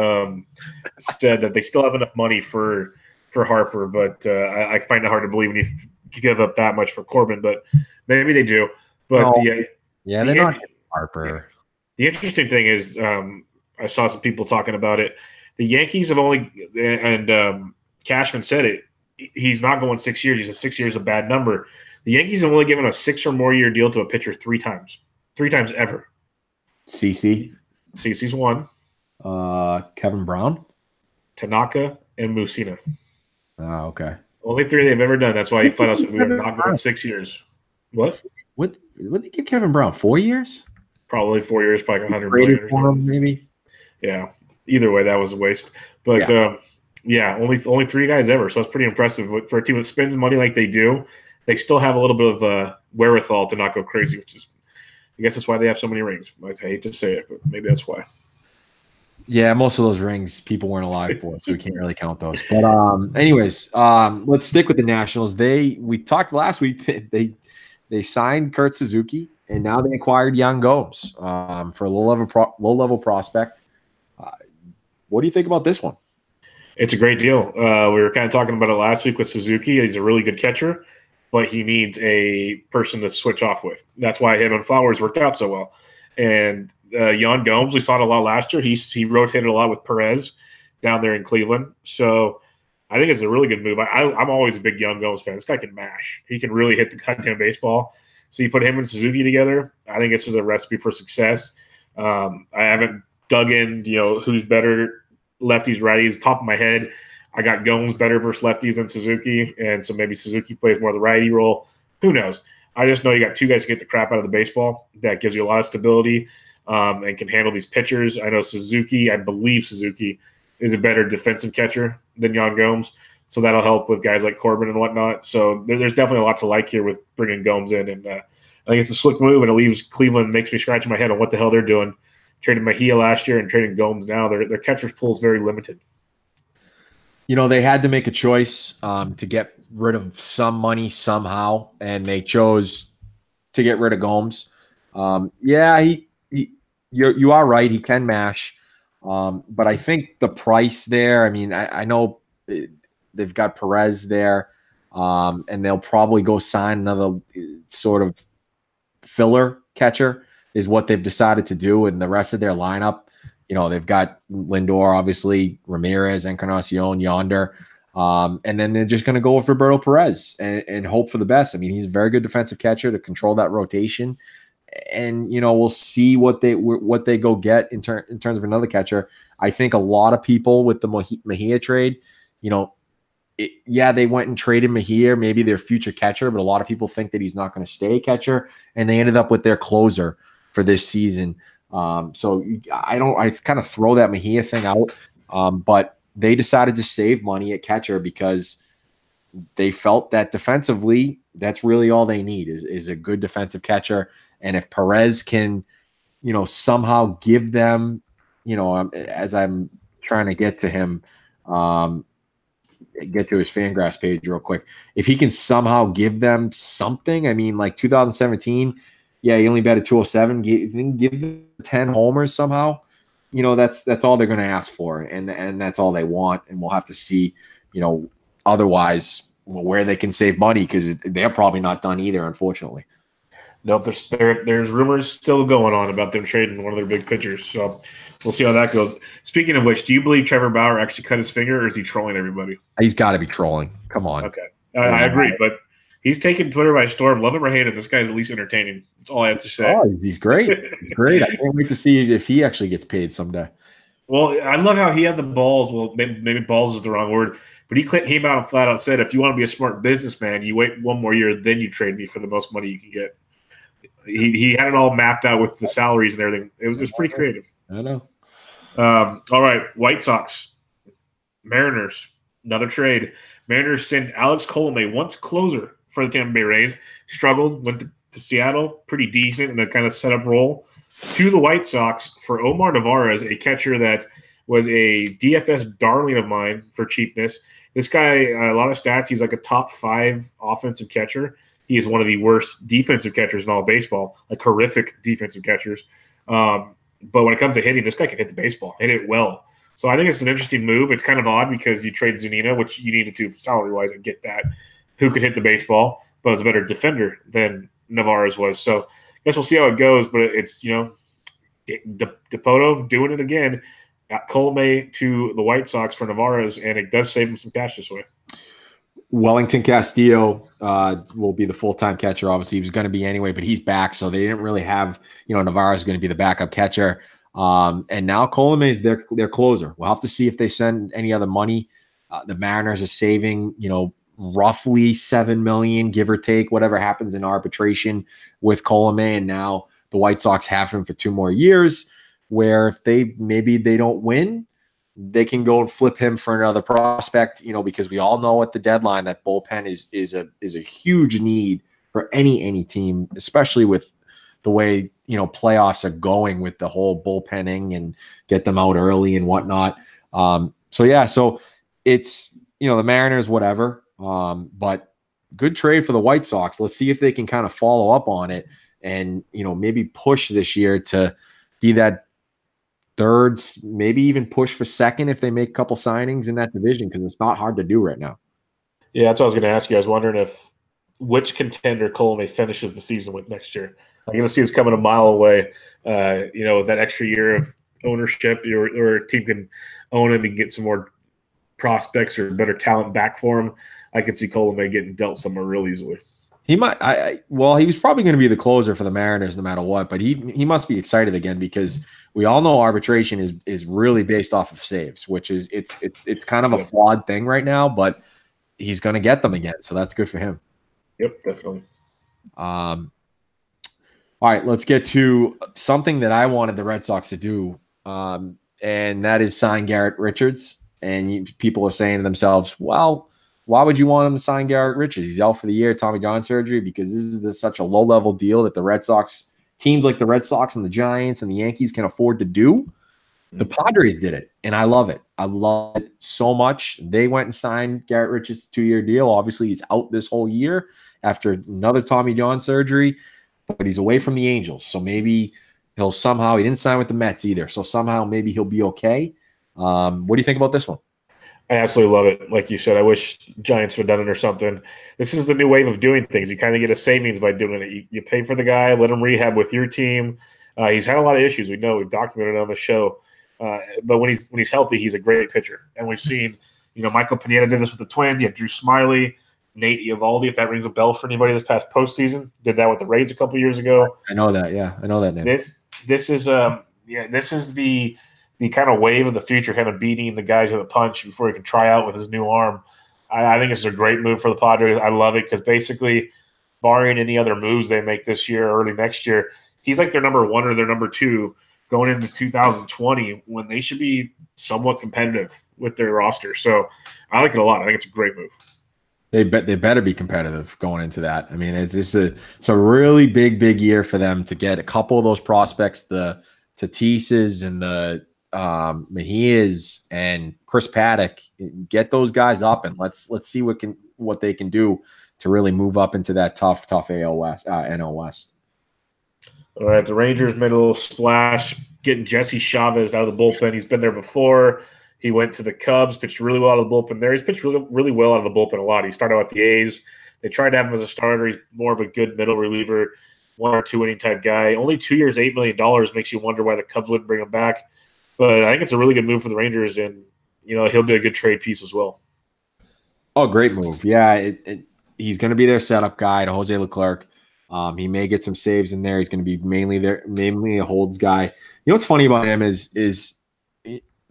said that they still have enough money for Harper. But I find it hard to believe when you give up that much for Corbin, but maybe they do. But they're not Harper. The interesting thing is, I saw some people talking about it. The Yankees have only, and Cashman said it, he's not going 6 years. He said 6 years is a bad number. The Yankees have only given a 6 or more year deal to a pitcher 3 times. 3 times ever. CC's 1. Kevin Brown, Tanaka, and Musina. Oh, okay. Only 3 they've ever done. That's why he fought us if we were not going 6 years. What they give Kevin Brown? 4 years? Probably 4 years, probably 100 million. For him, maybe. Yeah. Either way, that was a waste. But only 3 guys ever. So it's pretty impressive for a team that spends money like they do. They still have a little bit of wherewithal to not go crazy, which is, I guess, that's why they have so many rings. I hate to say it, but maybe that's why. Yeah, most of those rings people weren't alive for, so we can't really count those. But anyways, let's stick with the Nationals. We talked last week. They signed Kurt Suzuki, and now they acquired Yan Gomes for a low-level prospect. What do you think about this one? It's a great deal. We were kind of talking about it last week with Suzuki. He's a really good catcher, but he needs a person to switch off with. That's why him and Flowers worked out so well. And Yan Gomes, we saw it a lot last year. He rotated a lot with Perez down there in Cleveland. So I think it's a really good move. I'm always a big Yan Gomes fan. This guy can mash. He can really hit the goddamn baseball. So you put him and Suzuki together, I think this is a recipe for success. I haven't dug in, who's better, lefties, righties. Top of my head, I got Gomes better versus lefties than Suzuki, and so maybe Suzuki plays more of the righty role. Who knows? I just know you got 2 guys to get the crap out of the baseball. That gives you a lot of stability and can handle these pitchers. I believe Suzuki is a better defensive catcher than Yan Gomes, so that'll help with guys like Corbin and whatnot. So there's definitely a lot to like here with bringing Gomes in, and I think it's a slick move, and it leaves Cleveland, makes me scratch my head on what the hell they're doing. Traded Mejia last year and trading Gomes now. Their catcher's pool is very limited. They had to make a choice to get rid of some money somehow, and they chose to get rid of Gomes. You are right. He can mash. But I think the price there, I know they've got Perez there, and they'll probably go sign another sort of filler catcher is what they've decided to do. And the rest of their lineup, they've got Lindor, obviously, Ramirez, Encarnacion, Yonder. And then they're just going to go with Roberto Perez and hope for the best. He's a very good defensive catcher to control that rotation. And, we'll see what they go get in terms of another catcher. I think a lot of people with the Mejia trade, they went and traded Mejia, maybe their future catcher, but a lot of people think that he's not going to stay a catcher, and they ended up with their closer for this season. So I kind of throw that Mejia thing out, but they decided to save money at catcher because they felt that defensively, that's really all they need is a good defensive catcher. And if Perez can, somehow give them, as I'm trying to get to him, get to his Fangraphs page real quick. If he can somehow give them something, like 2017, Yeah, he only batted 207. Give them 10 homers somehow. You know, that's all they're going to ask for, and that's all they want. And we'll have to see, you know, otherwise where they can save money, because they're probably not done either, unfortunately. No, there's rumors still going on about them trading one of their big pitchers. So we'll see how that goes. Speaking of which, do you believe Trevor Bauer actually cut his finger, or is he trolling everybody? He's got to be trolling. Come on. Okay. I agree, but he's taken Twitter by storm. Love him or hate him, this guy's at least entertaining. That's all I have to say. Oh, he's great. He's great. I can't wait to see if he actually gets paid someday. Well, I love how he had the balls. Well, maybe balls is the wrong word, but he came out and flat out said, if you want to be a smart businessman, you wait one more year, then you trade me for the most money you can get. He had it all mapped out with the salaries and everything. It was pretty creative. I know. All right, White Sox, Mariners, another trade. Mariners send Alex Colomé, once closer for the Tampa Bay Rays, struggled, went to Seattle, pretty decent in a kind of setup role, to the White Sox for Omar Narvaez, a catcher that was a DFS darling of mine for cheapness. This guy, a lot of stats, he's like a top 5 offensive catcher. He is one of the worst defensive catchers in all of baseball, like horrific defensive catchers. But when it comes to hitting, this guy can hit the baseball, hit it well. So I think it's an interesting move. It's kind of odd because you trade Zunino, which you needed to salary-wise, and get that, who could hit the baseball, but was a better defender than Narvaez was. So I guess we'll see how it goes, but it's, you know, Dipoto doing it again. Got Colomé to the White Sox for Narvaez, and it does save him some cash this way. Wellington Castillo will be the full-time catcher. Obviously, he was going to be anyway, but he's back, so they didn't really have, you know, Navarro is going to be the backup catcher. And now Colomé is their closer. We'll have to see if they send any other money. The Mariners are saving, you know, roughly $7 million, give or take, whatever happens in arbitration with Colomé, and now the White Sox have him for 2 more years, where if maybe they don't win, they can go and flip him for another prospect, you know, because we all know at the deadline that bullpen is a huge need for any team, especially with the way, you know, playoffs are going with the whole bullpenning and get them out early and whatnot. So it's, you know, the Mariners, whatever, but good trade for the White Sox. Let's see if they can kind of follow up on it and, you know, maybe push this year to be that thirds, maybe even push for second if they make a couple signings in that division, because it's not hard to do right now. Yeah, that's what I was going to ask you. I was wondering which contender Colomé finishes the season with next year. I'm going to see it's coming a mile away. You know, that extra year of ownership, or a team can own him and get some more prospects or better talent back for him. I could see Colomé getting dealt somewhere real easily. He might. Well, he was probably going to be the closer for the Mariners no matter what, but he must be excited again, because we all know arbitration is really based off of saves, which is it's kind of a flawed thing right now, but he's going to get them again, so that's good for him. Yep, definitely. All right, let's get to something that I wanted the Red Sox to do, and that is sign Garrett Richards. And people are saying to themselves, well, why would you want him to sign Garrett Richards? He's out for the year, Tommy John surgery, because this is such a low-level deal that the Red Sox, teams like the Red Sox and the Giants and the Yankees can afford to do. The Padres did it, and I love it. I love it so much. They went and signed Garrett Richards' 2-year deal. Obviously, he's out this whole year after another Tommy John surgery, but he's away from the Angels. So maybe he'll somehow – he didn't sign with the Mets either, so somehow maybe he'll be okay. What do you think about this one? I absolutely love it. Like you said, I wish Giants would have done it or something. This is the new wave of doing things. You kind of get a savings by doing it. You pay for the guy, let him rehab with your team. He's had a lot of issues. We know. We've documented it on the show. But when he's healthy, he's a great pitcher. And we've seen, you know, Michael Pineda did this with the Twins. You have Drew Smyly, Nate Eovaldi, if that rings a bell for anybody this past postseason. Did that with the Rays a couple years ago. I know that. Yeah, I know that name. This is the kind of wave of the future, kind of beating the guy to the punch before he can try out with his new arm. I think it's a great move for the Padres. I love it because basically, barring any other moves they make this year or early next year, he's like their number 1 or their number 2 going into 2020 when they should be somewhat competitive with their roster. So I like it a lot. I think it's a great move. They better be competitive going into that. I mean, it's a really big year for them to get a couple of those prospects, the Tatises and the Mejias and Chris Paddock, get those guys up, and let's see what they can do to really move up into that tough AL West, NL West. All right, the Rangers made a little splash getting Jesse Chavez out of the bullpen. He's been there before. He went to the Cubs, pitched really well out of the bullpen there. He's pitched really, really well out of the bullpen a lot. He started out with the A's. They tried to have him as a starter. He's more of a good middle reliever, 1 or 2 inning type guy. Only 2 years, $8 million makes you wonder why the Cubs wouldn't bring him back. But I think it's a really good move for the Rangers, and he'll be a good trade piece as well. Oh, great move. Yeah, he's going to be their setup guy to Jose Leclerc. He may get some saves in there. He's going to be mainly a holds guy. You know what's funny about him is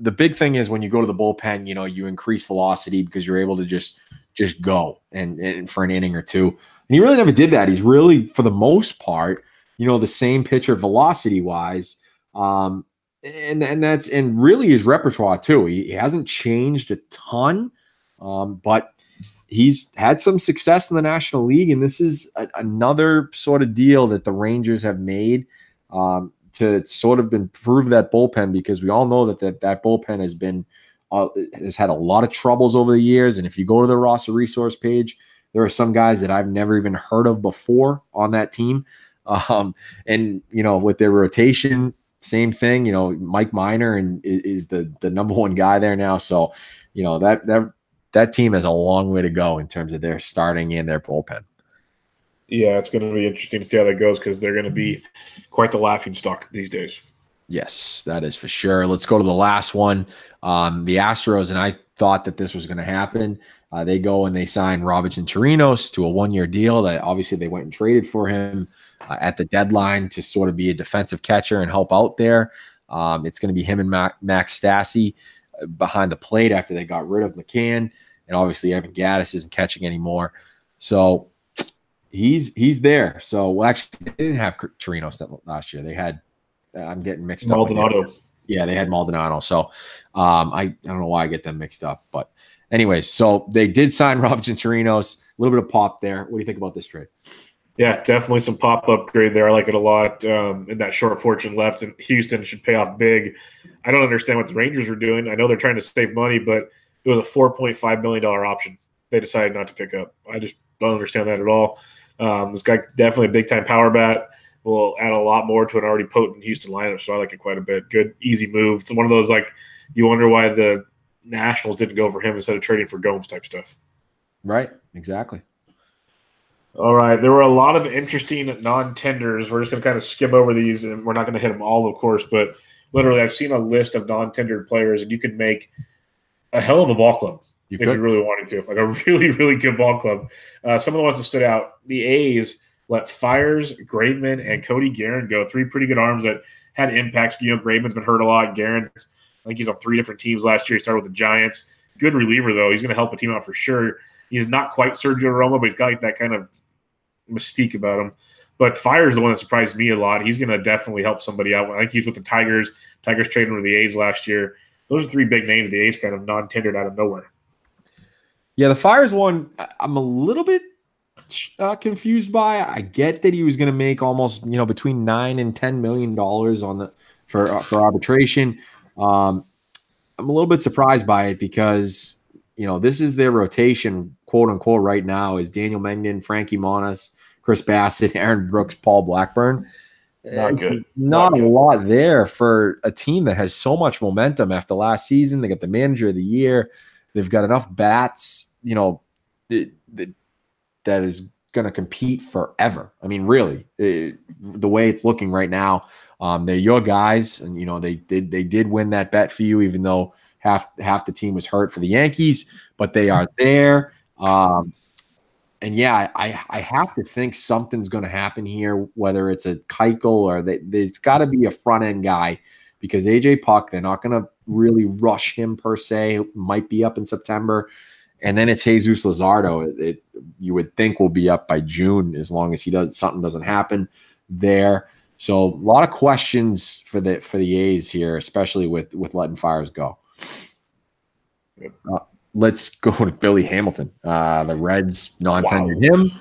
the big thing is when you go to the bullpen, you increase velocity because you're able to just go and for an inning or two. And he really never did that. He's really, for the most part, the same pitcher velocity wise. And really his repertoire too. He hasn't changed a ton, but he's had some success in the National League, and this is another sort of deal that the Rangers have made to sort of improve that bullpen, because we all know that bullpen has had a lot of troubles over the years. And if you go to the roster resource page, there are some guys that I've never even heard of before on that team. And with their rotation, same thing. Mike Minor is the number one guy there now. So that team has a long way to go in terms of their starting and their bullpen. Yeah, it's going to be interesting to see how that goes, because they're going to be quite the laughingstock these days. Yes, that is for sure. Let's go to the last one. The Astros, and I thought that this was going to happen. They go and they sign Robinson Chirinos to a 1-year deal that obviously they went and traded for him at the deadline to sort of be a defensive catcher and help out there. It's going to be him and Max Stassi behind the plate after they got rid of McCann, and obviously Evan Gattis isn't catching anymore. So he's there. So actually they didn't have Chirinos last year. They had I'm getting mixed Maldonado. up. Yeah, they had Maldonado. So I don't know why I get them mixed up. But anyways, so they did sign Robinson Chirinos. A little bit of pop there. What do you think about this trade? Yeah, definitely some pop upgrade there. I like it a lot. In that short portion left, and Houston should pay off big. I don't understand what the Rangers were doing. I know they're trying to save money, but it was a $4.5 million option they decided not to pick up. I just don't understand that at all. This guy, definitely a big-time power bat, will add a lot more to an already potent Houston lineup, so I like it quite a bit. Good, easy move. It's one of those, you wonder why the Nationals didn't go for him instead of trading for Gomes type stuff. Right, exactly. All right, there were a lot of interesting non-tenders. We're just going to kind of skim over these, and we're not going to hit them all, of course, but literally I've seen a list of non-tendered players, and you could make a hell of a ball club if you really wanted to, like a really, really good ball club. Some of the ones that stood out, the A's let Fires, Graveman, and Cody Guerin go. 3 pretty good arms that had impacts. Graveman's been hurt a lot. Guerin, I think he's on 3 different teams last year. He started with the Giants. Good reliever, though. He's going to help a team out for sure. He's not quite Sergio Romo, but he's got that kind of mystique about him. But Fires is the one that surprised me a lot. He's going to definitely help somebody out. I think he's with the Tigers. Tigers traded with the A's last year. Those are 3 big names the A's kind of non-tendered out of nowhere. Yeah, the Fires one, I'm a little bit confused by. I get that he was going to make almost between $9 and $10 million for arbitration. I'm a little bit surprised by it because this is their rotation, quote unquote, right now is Daniel Mengden, Frankie Montas, Chris Bassett, Aaron Brooks, Paul Blackburn. Not good. Not a lot there for a team that has so much momentum after last season. They got the manager of the year. They've got enough bats, that is going to compete forever. I mean, really, the way it's looking right now, they're your guys, and they did win that bet for you, even though half the team was hurt for the Yankees, but they are there. And yeah, I have to think something's going to happen here, whether it's a Keuchel or there's got to be a front end guy, because AJ Puck, they're not going to really rush him per se. It might be up in September. And then it's Jesus Luzardo. You would think will be up by June, as long as something doesn't happen there. So a lot of questions for the A's here, especially with letting Fires go. Let's go to Billy Hamilton. The Reds non-tendered him.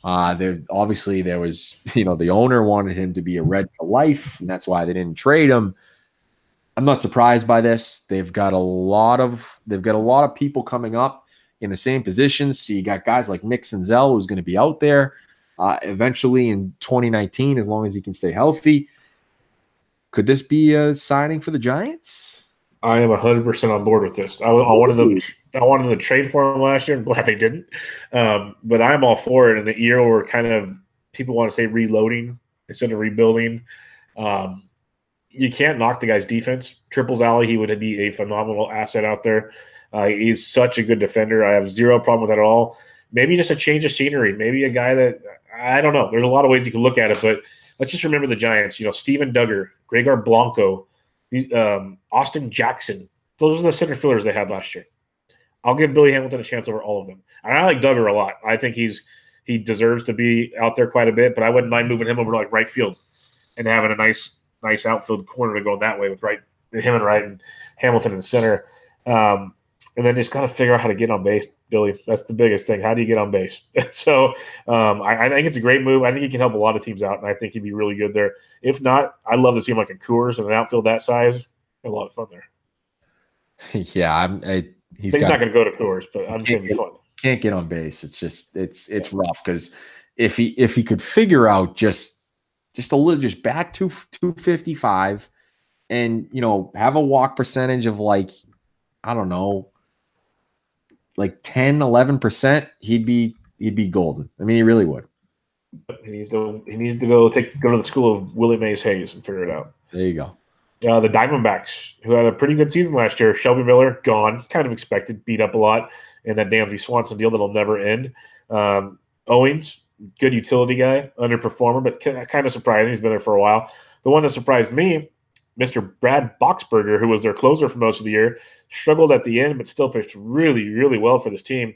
There was the owner wanted him to be a Red for life, and that's why they didn't trade him. I'm not surprised by this. They've got a lot of people coming up in the same positions. So you got guys like Nick Senzel, who's going to be out there. eventually in 2019, as long as he can stay healthy. Could this be a signing for the Giants? I am 100% on board with this. I wanted them to trade for him last year. I'm glad they didn't. But I'm all for it in the year where kind of people want to say reloading instead of rebuilding. You can't knock the guy's defense. Triples alley, he would be a phenomenal asset out there. He's such a good defender. I have zero problem with that at all. Maybe just a change of scenery. Maybe a guy that – I don't know. There's a lot of ways you can look at it, but let's just remember the Giants. Steven Duggar, Gregor Blanco, Austin Jackson. Those are the center fielders they had last year. I'll give Billy Hamilton a chance over all of them. And I like Duggar a lot. I think he deserves to be out there quite a bit, but I wouldn't mind moving him over to like right field and having a nice outfield corner to go that way with him and Wright and Hamilton in center. And then just got to figure out how to get on base, Billy. That's the biggest thing. How do you get on base? So I think it's a great move. I think he can help a lot of teams out, and I think he'd be really good there. If not, I'd love to see him like a Coors and an outfield that size. A lot of fun there. Yeah, he's not going to go to Coors, but I'm going to be fun. Can't get on base. It's just it's rough because if he could figure out just a little, just back to 255, and have a walk percentage of like, I don't know, like 10-11%, he'd be golden. I mean, he really would. He needs to go to the school of Willie Mays Hayes and figure it out. There you go. The Diamondbacks, who had a pretty good season last year. Shelby Miller gone, kind of expected, beat up a lot in that Dansby Swanson deal that'll never end. Owens, good utility guy, underperformer, but kind of surprising. He's been there for a while. The one that surprised me, Mr. Brad Boxberger, who was their closer for most of the year, struggled at the end, but still pitched really, really well for this team.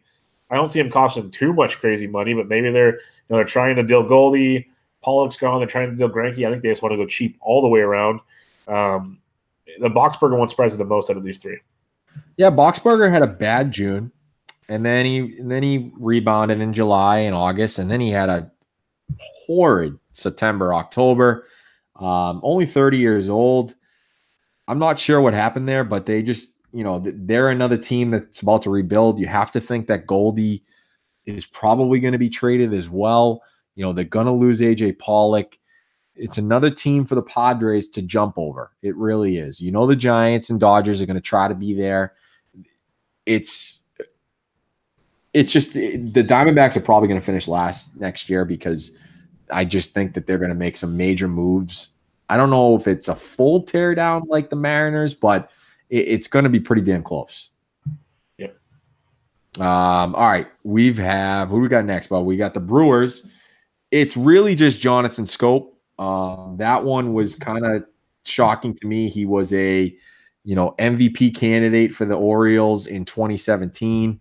I don't see him costing too much crazy money, but maybe they're trying to deal Goldie. Pollock's gone. They're trying to deal Greinke. I think they just want to go cheap all the way around. The Boxberger one surprised the most out of these three. Yeah, Boxberger had a bad June, and then he rebounded in July and August, and then he had a horrid September, October. Only 30 years old. I'm not sure what happened there, but they just, they're another team that's about to rebuild. You have to think that Goldie is probably going to be traded as well. They're going to lose AJ Pollock. It's another team for the Padres to jump over. It really is. The Giants and Dodgers are going to try to be there. It's just the Diamondbacks are probably going to finish last next year because I just think that they're going to make some major moves. I don't know if it's a full teardown like the Mariners, but it's going to be pretty damn close. Yep. All right. Who we got next, Bob? We got the Brewers. It's really just Jonathan Scope. That one was kind of shocking to me. He was a, MVP candidate for the Orioles in 2017,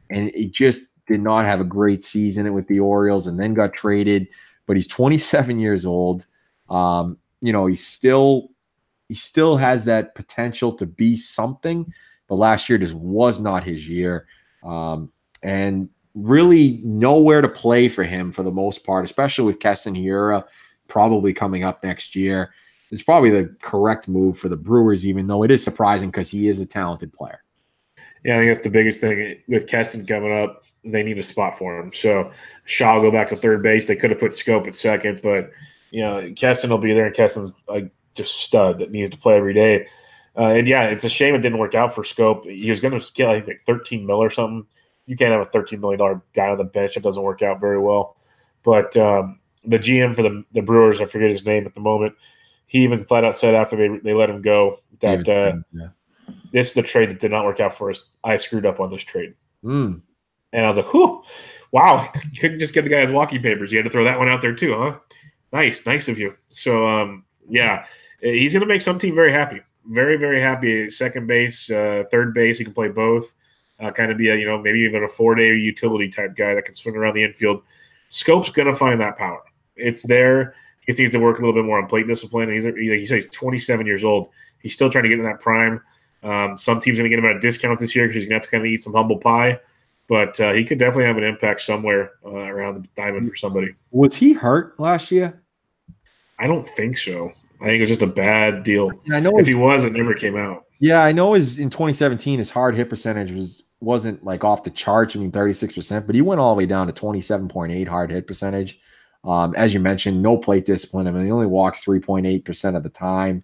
and he just did not have a great season with the Orioles and then got traded. But he's 27 years old. He still has that potential to be something, but last year just was not his year. And really nowhere to play for him for the most part, especially with Keston Hiura probably coming up next year. It's probably the correct move for the Brewers, even though it is surprising because he is a talented player. Yeah, I think that's the biggest thing. With Keston coming up, they need a spot for him. So Shaw will go back to third base. They could have put Scope at second, but Keston will be there, and Keston's just stud that needs to play every day. And yeah, it's a shame it didn't work out for Scope. He was going to get, I think, like $13 million or something. You can't have a $13 million guy on the bench. It doesn't work out very well. But the GM for the Brewers, I forget his name at the moment, he even flat out said after they let him go that this is a trade that did not work out for us. I screwed up on this trade. And I was like, whew, wow. You couldn't just get the guy his walking papers. You had to throw that one out there too, huh? Nice of you. So, yeah, he's going to make some team very happy. Very, very happy. Second base, third base, he can play both. Kind of be a, maybe even a 4-day utility type guy that can swing around the infield. Scope's going to find that power. It's there. He just needs to work a little bit more on plate discipline. And he's 27 years old. He's still trying to get in that prime. Some teams are going to get him at a discount this year because he's going to have to kind of eat some humble pie. But he could definitely have an impact somewhere around the diamond for somebody. Was he hurt last year? I don't think so. I think it was just a bad deal. I know if he was, it never came out. Yeah, I know in 2017 his hard hit percentage wasn't like off the charts. 36%, but he went all the way down to 27.8 hard hit percentage. As you mentioned, no plate discipline. I mean, he only walks 3.8% of the time.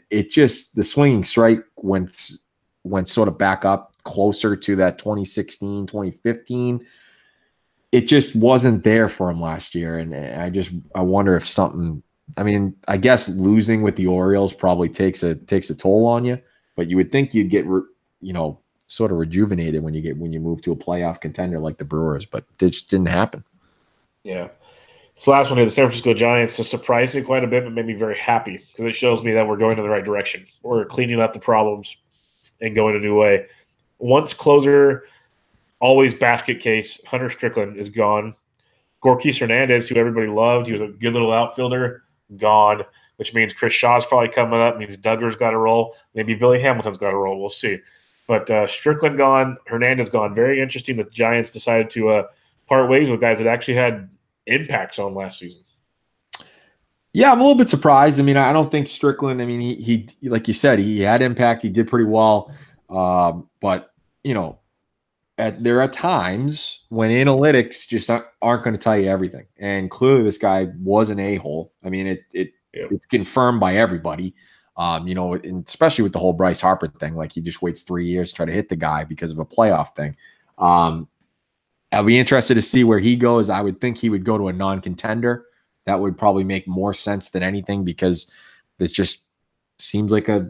It just, the swinging strike went sort of back up closer to that 2016, 2015. It just wasn't there for him last year. And I wonder if something, I mean, I guess losing with the Orioles probably takes a toll on you, but you would think you'd get, sort of rejuvenated when you move to a playoff contender like the Brewers, but it just didn't happen. Yeah. This last one here, the San Francisco Giants, just surprised me quite a bit, but made me very happy because it shows me that we're going in the right direction. We're cleaning up the problems and going a new way. Once closer, always basket case, Hunter Strickland is gone. Gorkis Hernandez, who everybody loved, he was a good little outfielder, gone, which means Chris Shaw's probably coming up, means Duggar's got a roll. Maybe Billy Hamilton's got a roll. We'll see. But Strickland gone, Hernandez gone. Very interesting that the Giants decided to part ways with guys that actually had impacts on last season. Yeah, I'm a little bit surprised. I mean, I don't think Strickland, I mean, he like you said, he had impact. He did pretty well. But, there are times when analytics just aren't going to tell you everything. And clearly this guy was an a-hole. I mean, it's confirmed by everybody. And especially with the whole Bryce Harper thing, like he just waits 3 years to try to hit the guy because of a playoff thing. I'll be interested to see where he goes. I would think he would go to a non-contender. That would probably make more sense than anything because this just seems like a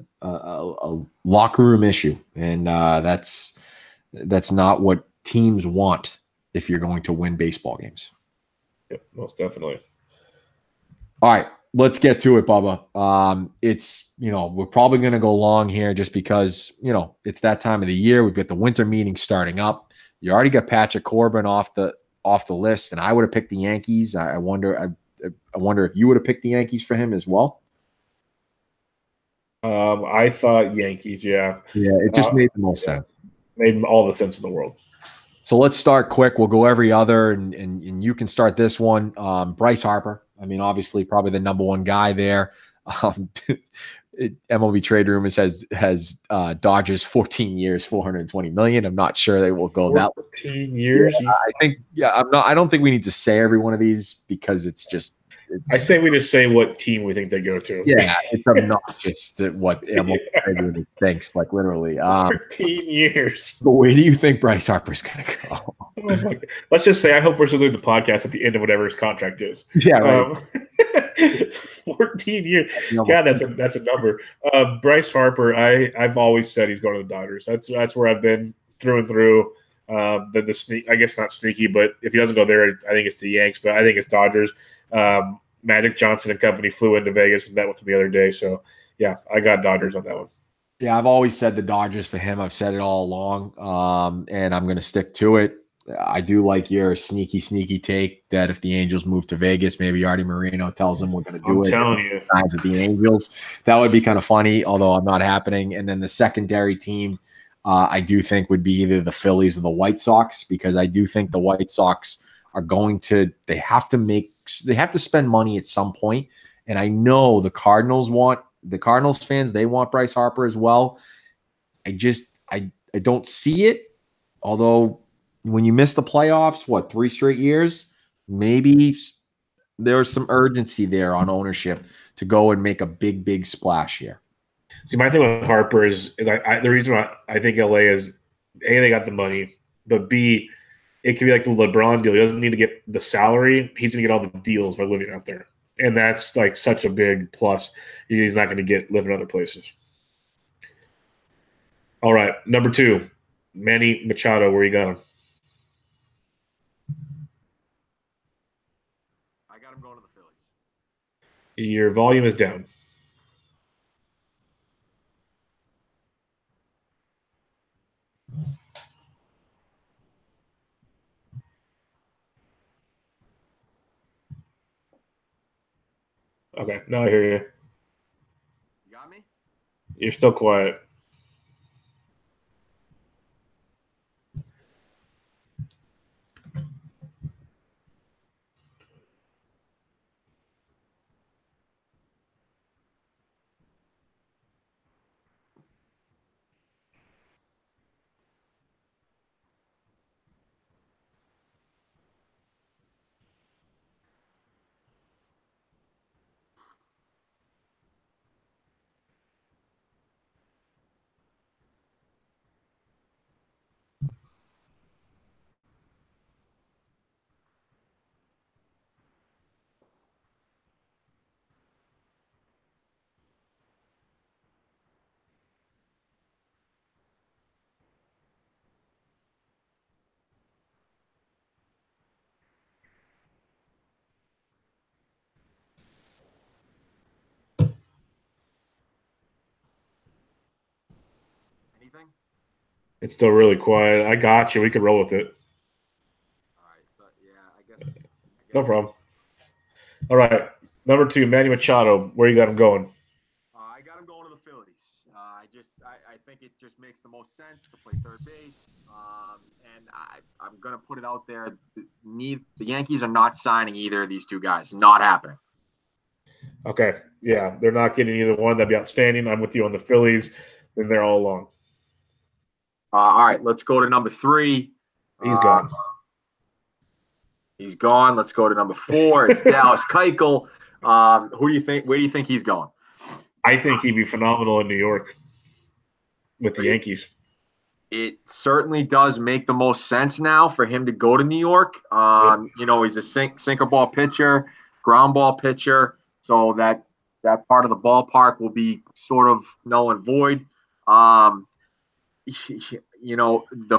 locker room issue. And that's not what teams want if you're going to win baseball games. Yeah, most definitely. All right, let's get to it, Bubba. It's, we're probably going to go long here just because, it's that time of the year. We've got the winter meeting starting up. You already got Patrick Corbin off the list, and I would have picked the Yankees. I wonder if you would have picked the Yankees for him as well. I thought Yankees, yeah. Yeah, it just made the most sense. Made all the sense in the world. So let's start quick. We'll go every other, and you can start this one. Bryce Harper. I mean, obviously, probably the number one guy there. MLB Trade Rumors has Dodgers 14 years, $420 million. I'm not sure they will go that 14 years. Yeah, I don't think we need to say every one of these because it's just. I say we just say what team we think they go to. Yeah, it's obnoxious that what MLB Trade Rumors thinks. Like literally, 14 years. But where do you think Bryce Harper's going to go? Oh my God. Let's just say I hope we're still doing the podcast at the end of whatever his contract is. Yeah, right. 14 years. God, that's a number. Bryce Harper, I've always said he's going to the Dodgers. That's where I've been through and through. The sneak, I guess not sneaky, but if he doesn't go there, I think it's the Yanks. But I think it's Dodgers. Magic Johnson and company flew into Vegas and met with him the other day. So yeah, I got Dodgers on that one. Yeah, I've always said the Dodgers for him. I've said it all along, and I'm going to stick to it. I do like your sneaky take that if the Angels move to Vegas, maybe Artie Moreno tells them we're going to do it. I'm telling you. Times with the Angels. That would be kind of funny, although I'm not happening. And then the secondary team, I do think would be either the Phillies or the White Sox, because I do think the White Sox are going to – they have to spend money at some point. And I know the Cardinals fans, they want Bryce Harper as well. I don't see it, although – when you miss the playoffs, 3 straight years, maybe there's some urgency there on ownership to go and make a big splash here. See, my thing with Harper is the reason why I think LA is A, they got the money, but B, it could be like the LeBron deal. He doesn't need to get the salary. He's going to get all the deals by living out there. And that's like such a big plus. He's not going to live in other places. All right, number 2, Manny Machado, where you got him? I got him going to the Phillies. Your volume is down. Okay, now I hear you. You got me? You're still quiet. anything? It's still really quiet. I got you. We could roll with it. All right. So yeah, I guess No problem. All right. Number 2, Manny Machado. Where you got him going? I got him going to the Phillies. I think it just makes the most sense to play third base. And I'm going to put it out there. The Yankees are not signing either of these two guys. Not happening. Okay. Yeah, they're not getting either one. That'd be outstanding. I'm with you on the Phillies. Been there all along. All right. Let's go to number 3. He's gone. He's gone. Let's go to number 4. It's Dallas Keuchel. Who do you think? Where do you think he's going? I think he'd be phenomenal in New York with the Yankees. It certainly does make the most sense now for him to go to New York. He's a sinker ball pitcher, ground ball pitcher, so that part of the ballpark will be sort of null and void. The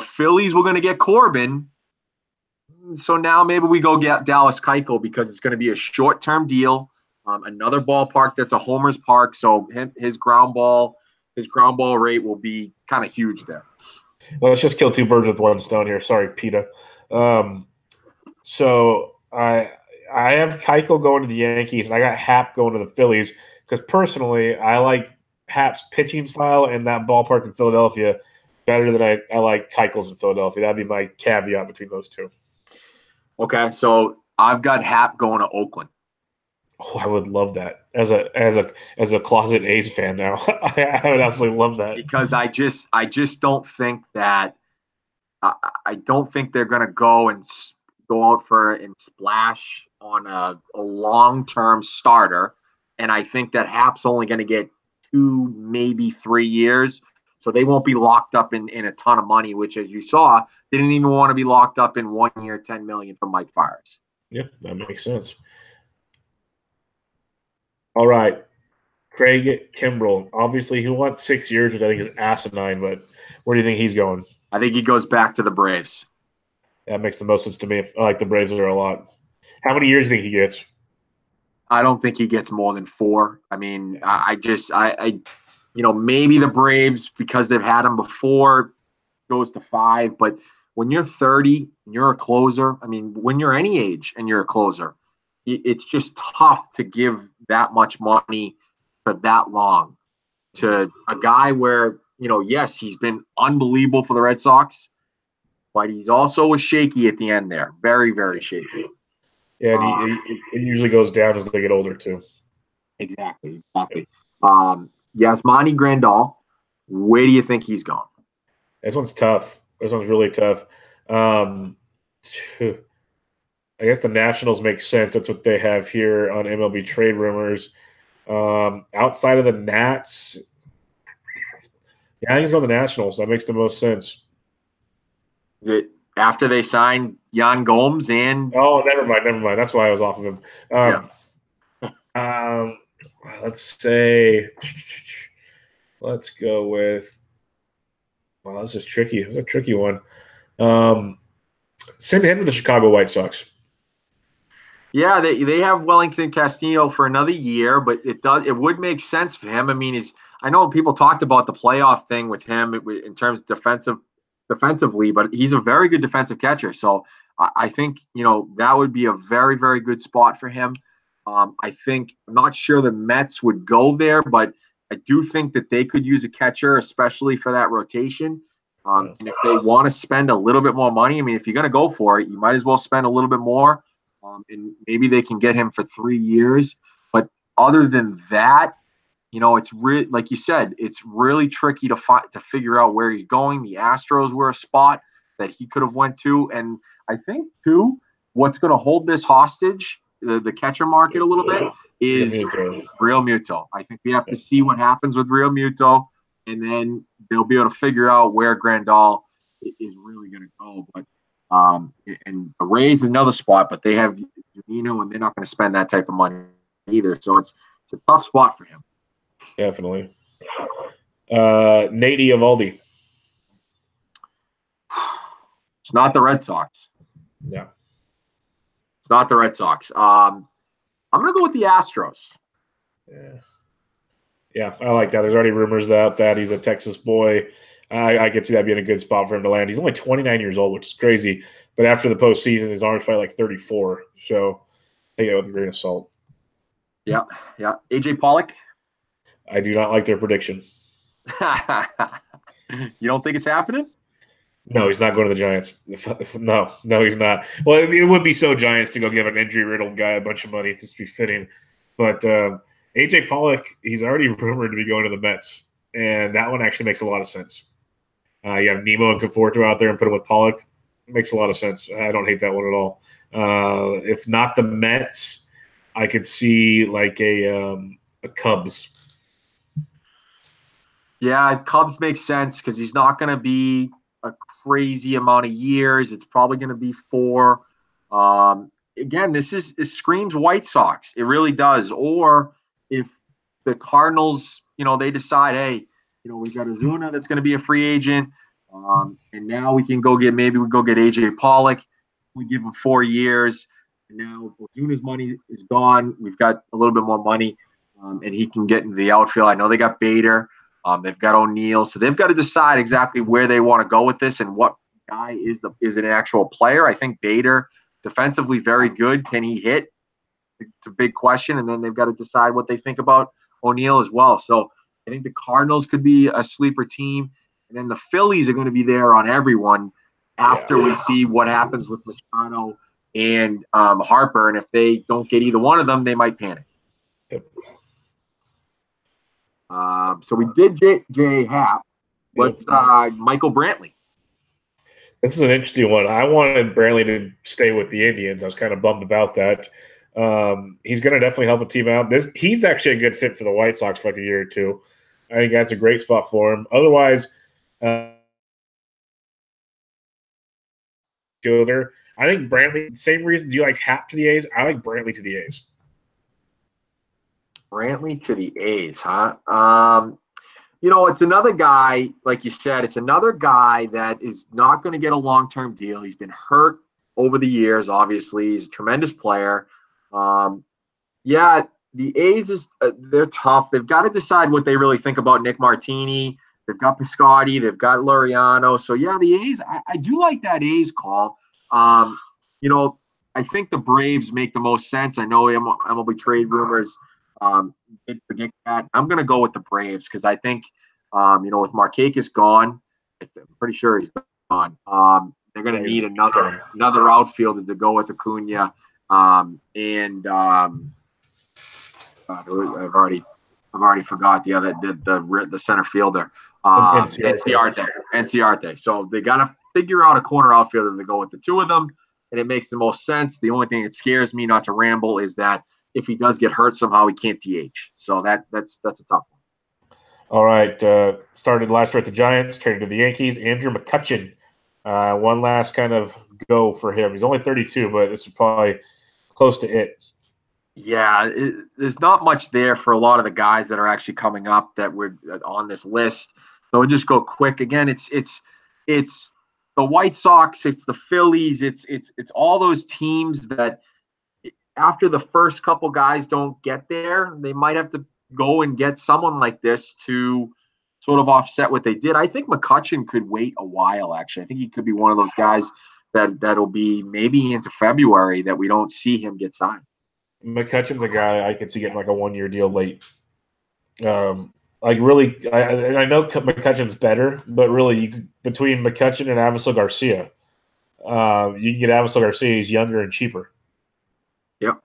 Phillies were going to get Corbin, so now maybe we go get Dallas Keuchel because it's going to be a short-term deal. Another ballpark that's a homer's park, so his ground ball rate will be kind of huge there. Well, let's just kill 2 birds with 1 stone here. Sorry, PETA. So I have Keuchel going to the Yankees, and I got Happ going to the Phillies because personally I like Happ's pitching style and that ballpark in Philadelphia better than I like Keuchel's in Philadelphia. That'd be my caveat between those 2. Okay, so I've got Happ going to Oakland. Oh, I would love that as a closet A's fan now. I would absolutely love that because I just don't think that I don't think they're going to go out and splash on a long-term starter, and I think that Happ's only going to get 2, maybe 3 years, so they won't be locked up in a ton of money. Which, as you saw, they didn't even want to be locked up in 1 year, $10 million from Mike Fiers. Yep, that makes sense. All right, Craig Kimbrell. Obviously, he wants 6 years, which I think is asinine, but where do you think he's going? I think he goes back to the Braves. That makes the most sense to me. I like the Braves there a lot. How many years do you think he gets? I don't think he gets more than 4. I mean, maybe the Braves, because they've had him before, goes to 5. But when you're 30 and you're a closer, I mean, when you're any age and you're a closer, it's just tough to give that much money for that long to a guy where, yes, he's been unbelievable for the Red Sox, but he's also was shaky at the end there. Very, very shaky. Yeah, and it usually goes down as they get older, too. Exactly. Yasmani Grandal, where do you think he's gone? This one's tough. This one's really tough. I guess the Nationals make sense. That's what they have here on MLB Trade Rumors. Outside of the Nats, yeah, I think he's going to the Nationals. That makes the most sense. After they signed Yan Gomes and never mind. That's why I was off of him. Let's go with. Wow, this is tricky. It's a tricky one. Send him to the Chicago White Sox. Yeah, they have Wellington Castillo for another year, but it would make sense for him. I mean, I know people talked about the playoff thing with him in terms of defensively, but he's a very good defensive catcher. So I think that would be a very, very good spot for him. I'm not sure the Mets would go there, but I do think that they could use a catcher, especially for that rotation. And if they want to spend a little bit more money, I mean, if you're going to go for it, you might as well spend a little bit more. And maybe they can get him for 3 years. But other than that, it's really, like you said, it's really tricky to figure out where he's going. The Astros were a spot that he could have went to. And I think, too, what's going to hold this hostage, the catcher market a little bit, is Real Muto. I think we have to see what happens with Real Muto, and then they'll be able to figure out where Grandal is really going to go. But and the Rays another spot, but they have Zunino, and they're not going to spend that type of money either. So it's a tough spot for him. Definitely. Nate Eovaldi. It's not the Red Sox. Yeah. It's not the Red Sox. I'm going to go with the Astros. Yeah. Yeah, I like that. There's already rumors that he's a Texas boy. I could see that being a good spot for him to land. He's only 29 years old, which is crazy. But after the postseason, his arm's probably like 34. So take it with a grain of salt. Yeah. AJ Pollock. I do not like their prediction. You don't think it's happening? No, he's not going to the Giants. No, he's not. Well, it would be so Giants to go give an injury-riddled guy a bunch of money. This would be fitting. But AJ Pollock, he's already rumored to be going to the Mets. And that one actually makes a lot of sense. You have Nemo and Conforto out there and put him with Pollock. It makes a lot of sense. I don't hate that one at all. If not the Mets, I could see like a Cubs. Yeah, Cubs makes sense because he's not going to be a crazy amount of years. It's probably going to be 4. Again, this screams White Sox. It really does. Or if the Cardinals, they decide, hey, we've got Ozuna that's going to be a free agent, and now we can go get AJ Pollock. We give him 4 years, and now Ozuna's money is gone. We've got a little bit more money, and he can get into the outfield. I know they got Bader. They've got O'Neill, so they've got to decide exactly where they want to go with this and what guy is an actual player. I think Bader, defensively very good. Can he hit? It's a big question, and then they've got to decide what they think about O'Neill as well. So I think the Cardinals could be a sleeper team, and then the Phillies are going to be there on everyone after we see what happens with Machado and Harper, and if they don't get either one of them, they might panic. Yep. So we did J. Happ. Let's Michael Brantley. This is an interesting one. I wanted Brantley to stay with the Indians. I was kind of bummed about that. He's going to definitely help a team out. He's actually a good fit for the White Sox for like a year or two. I think that's a great spot for him. Otherwise, fielder. I think Brantley, same reasons you like Happ to the A's, I like Brantley to the A's. Brantley to the A's, huh? It's another guy, like you said, it's another guy that is not going to get a long-term deal. He's been hurt over the years, obviously. He's a tremendous player. The A's, they're tough. They've got to decide what they really think about Nick Martini. They've got Piscotty. They've got Laureano. So, the A's, I do like that A's call. I think the Braves make the most sense. I know MLB trade rumors did predict that. I'm going to go with the Braves because I think, with Markakis gone, I'm pretty sure he's gone. They're going to need another outfielder to go with Acuna. I've already forgot the center fielder. Enciarte. So they got to figure out a corner outfielder to go with the two of them, and it makes the most sense. The only thing that scares me, not to ramble, is that if he does get hurt somehow, he can't DH. So that's a tough one. All right. Started last year at the Giants, traded to the Yankees. Andrew McCutchen. One last kind of go for him. He's only 32, but this is probably close to it. Yeah, there's not much there for a lot of the guys that are actually coming up that were on this list. So we'll just go quick. Again, it's the White Sox, it's the Phillies, it's all those teams that after the first couple guys don't get there, they might have to go and get someone like this to sort of offset what they did. I think McCutchen could wait a while, actually. I think he could be one of those guys that'll be maybe into February that we don't see him get signed. McCutchen's a guy I could see getting like a 1-year deal late. Really, I know McCutchen's better, but really between McCutchen and Avisel Garcia, you can get Avisel Garcia. He's younger and cheaper. Yep.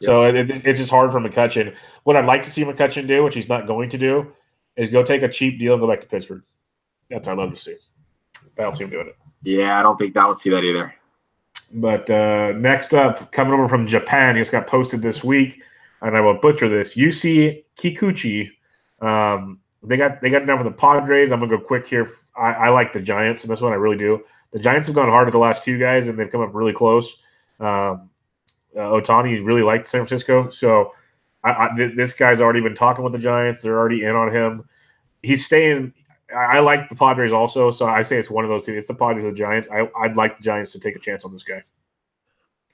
So it's just hard for McCutchen. What I'd like to see McCutchen do, which he's not going to do, is go take a cheap deal and go back to Pittsburgh. That's what I'd love to see. I don't see him doing it. Yeah, I don't think I would see that either. But next up, coming over from Japan, he just got posted this week, and I will butcher this. UC Kikuchi. They got enough of the Padres. I'm gonna go quick here. I like the Giants, and that's what I really do. The Giants have gone hard at the last two guys, and they've come up really close. Otani really liked San Francisco, so this guy's already been talking with the Giants. They're already in on him. He's staying. I like the Padres also, so I say it's one of those two. It's the Padres or the Giants. I'd like the Giants to take a chance on this guy.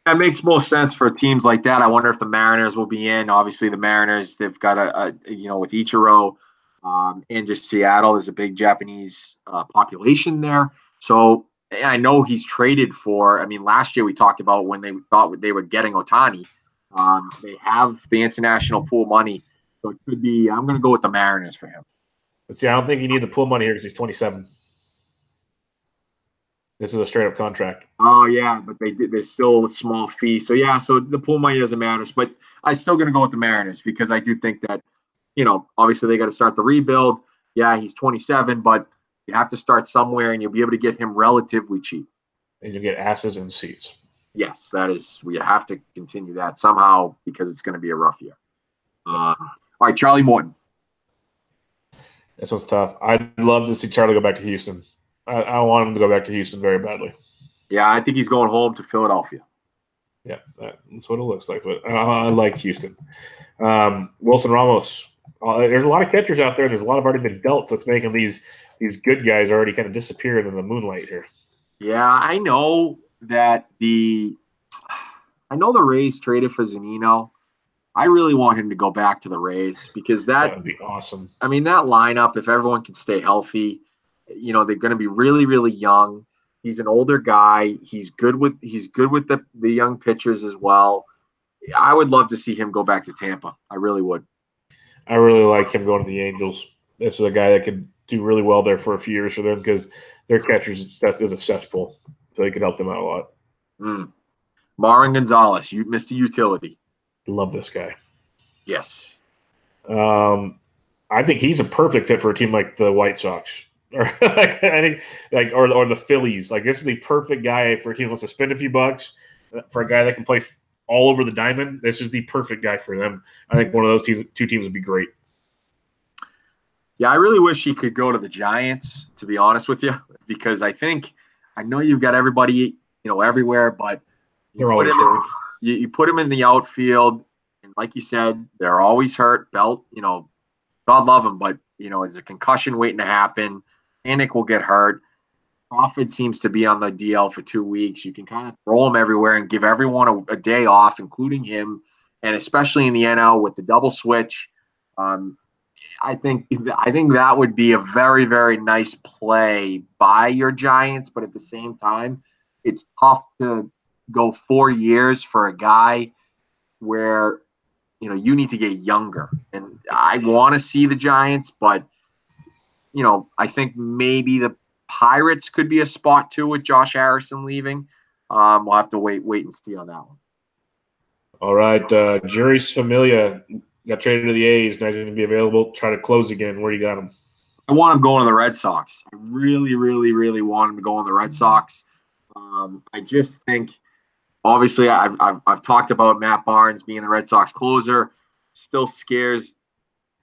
That makes more sense for teams like that. I wonder if the Mariners will be in. Obviously, the Mariners, they've got with Ichiro, and just Seattle. There's a big Japanese population there. So I know he's traded for. I mean, last year we talked about when they thought they were getting Ohtani. They have the international pool money, so it could be. I'm going to go with the Mariners for him. But see, I don't think you need the pool money here because he's 27. This is a straight up contract. Oh yeah, but they're still a small fee. So yeah, so the pool money doesn't matter. But I'm still going to go with the Mariners because I do think that, obviously they got to start the rebuild. Yeah, he's 27, but you have to start somewhere, and you'll be able to get him relatively cheap. And you'll get asses and seats. Yes, that is. We have to continue that somehow because it's going to be a rough year. All right, Charlie Morton. This one's tough. I'd love to see Charlie go back to Houston. I want him to go back to Houston very badly. Yeah, I think he's going home to Philadelphia. Yeah, that's what it looks like. But I like Houston. Wilson Ramos. There's a lot of catchers out there, and there's a lot have already been dealt, so it's making these good guys already kind of disappear in the moonlight here. Yeah, I know that the Rays traded for Zunino. I really want him to go back to the Rays because that would be awesome. I mean, that lineup, if everyone can stay healthy, they're going to be really, really young. He's an older guy. He's good with the young pitchers as well. I would love to see him go back to Tampa. I really would. I really like him going to the Angels. This is a guy that could do really well there for a few years for them because their catchers is a cesspool, so he could help them out a lot. Marwin Gonzalez, Mr. Utility. Love this guy. Yes. I think he's a perfect fit for a team like the White Sox. Or or the Phillies. Like, this is the perfect guy for a team that wants to spend a few bucks for a guy that can play all over the diamond. This is the perfect guy for them. I think one of those two teams would be great. Yeah, I really wish he could go to the Giants, to be honest with you, because I know you've got everybody, everywhere, but you put him in the outfield, and like you said, they're always hurt. Belt, God love him, but there's a concussion waiting to happen. Panic will get hurt. Crawford seems to be on the DL for 2 weeks. You can kind of throw him everywhere and give everyone a day off, including him, and especially in the NL with the double switch. I think that would be a very, very nice play by your Giants, but at the same time, it's tough to go 4 years for a guy where you need to get younger. And I want to see the Giants, but I think maybe the Pirates could be a spot too with Josh Harrison leaving. We'll have to wait and see on that one. All right, Juris Familia got traded to the A's. Now he's going to be available. Try to close again. Where do you got him? I want him going to the Red Sox. I really, really, really want him to go on the Red Sox. I just think, obviously, I've talked about Matt Barnes being the Red Sox closer. Still scares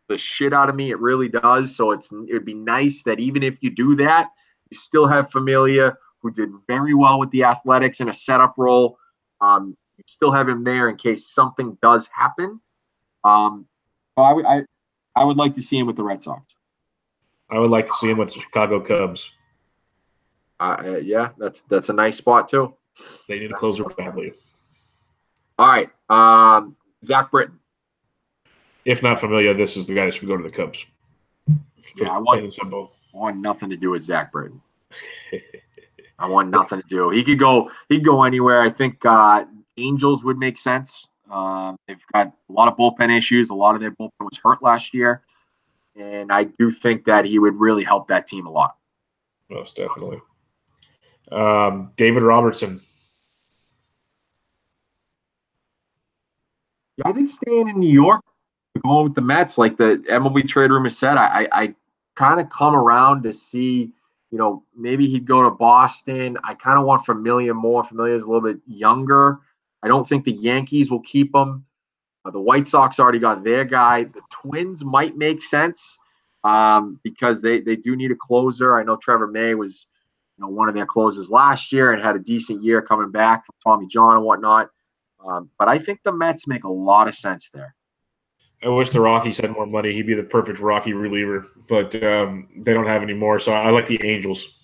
the shit out of me. It really does. So it'd be nice that even if you do that, you still have Familia, who did very well with the Athletics in a setup role. You still have him there in case something does happen. I would like to see him with the Red Sox. I would like to see him with the Chicago Cubs. Yeah, that's a nice spot too. They need a closer badly. All right, Zach Britton. If not Familia, this is the guy that should go to the Cubs. Yeah, I want nothing to do with Zach Britton. I want nothing to do. He could go anywhere. I think Angels would make sense. They've got a lot of bullpen issues. A lot of their bullpen was hurt last year. And I do think that he would really help that team a lot. Most definitely. David Robertson. Yeah, I think staying in New York, going with the Mets, like the MLB trade rumor said, I kind of come around to see, maybe he'd go to Boston. I kind of want Familia more. Familia's a little bit younger. I don't think the Yankees will keep him. The White Sox already got their guy. The Twins might make sense because they do need a closer. I know Trevor May was one of their closers last year and had a decent year coming back from Tommy John and whatnot. But I think the Mets make a lot of sense there. I wish the Rockies had more money. He'd be the perfect Rocky reliever, but they don't have any more. So I like the Angels.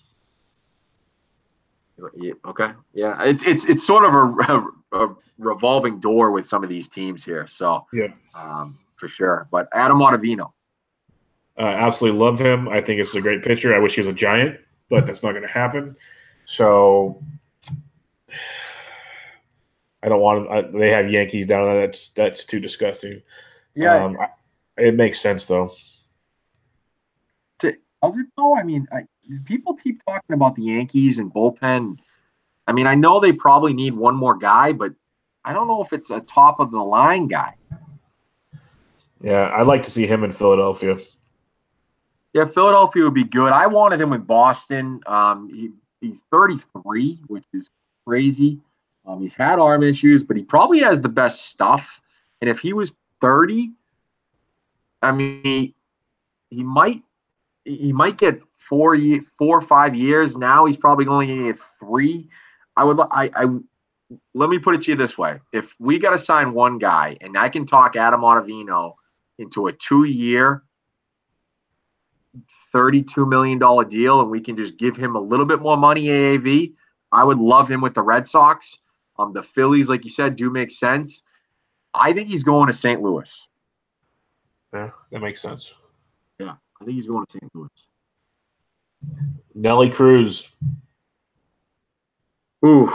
Yeah, okay. Yeah, it's sort of a revolving door with some of these teams here. So yeah, for sure. But Adam Ottavino. Absolutely love him. I think it's a great pitcher. I wish he was a Giant, but that's not going to happen. So I don't want him. They have Yankees down there. That's too disgusting. Yeah. It makes sense, though. Does it, though? I mean, people keep talking about the Yankees and bullpen. I mean, I know they probably need one more guy, but I don't know if it's a top-of-the-line guy. Yeah, I'd like to see him in Philadelphia. Yeah, Philadelphia would be good. I wanted him with Boston. He's 33, which is crazy. He's had arm issues, but he probably has the best stuff. And if he was 30, I mean, he might get 4 or 5 years. Now he's probably only going to get 3. Let me put it to you this way: if we got to sign one guy, and I can talk Adam Ottavino into a 2-year, $32 million deal, and we can just give him a little bit more money AAV, I would love him with the Red Sox. The Phillies, like you said, do make sense. I think he's going to St. Louis. Yeah, that makes sense. Yeah, I think he's going to St. Louis. Nelly Cruz. Ooh.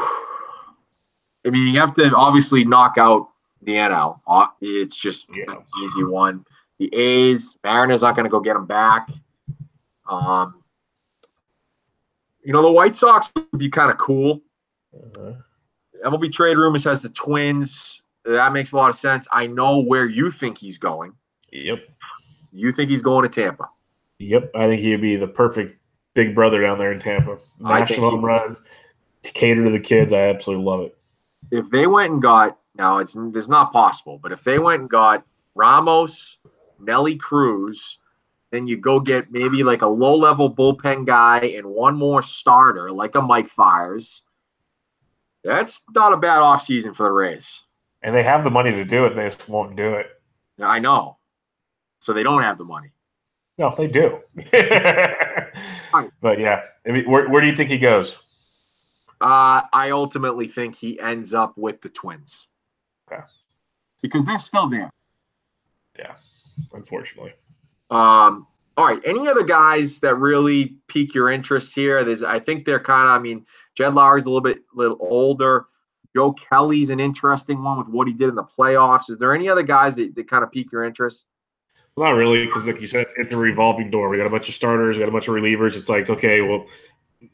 I mean, you have to obviously knock out the NL. It's just an easy one. The A's, Mariners not going to go get him back. The White Sox would be kind of cool. MLB Trade Rumors has the Twins. That makes a lot of sense. I know where you think he's going. Yep. You think he's going to Tampa. Yep. I think he'd be the perfect big brother down there in Tampa. National home runs to cater to the kids. I absolutely love it. If they went and got – now, it's not possible, but if they went and got Ramos, Nelly Cruz, then you go get maybe like a low-level bullpen guy and one more starter like a Mike Fiers. That's not a bad offseason for the Rays. And they have the money to do it. They just won't do it. I know. So they don't have the money. No, they do. But, yeah. I mean, where do you think he goes? I ultimately think he ends up with the Twins. Okay. Because they're still there. Yeah, unfortunately. All right. Any other guys that really pique your interest here? I think they're kind of, I mean, Jed Lowry's a little older. Joe Kelly's an interesting one with what he did in the playoffs. Is there any other guys that kind of pique your interest? Well, not really, because like you said, it's a revolving door. We got a bunch of starters, we got a bunch of relievers. It's like, okay, well,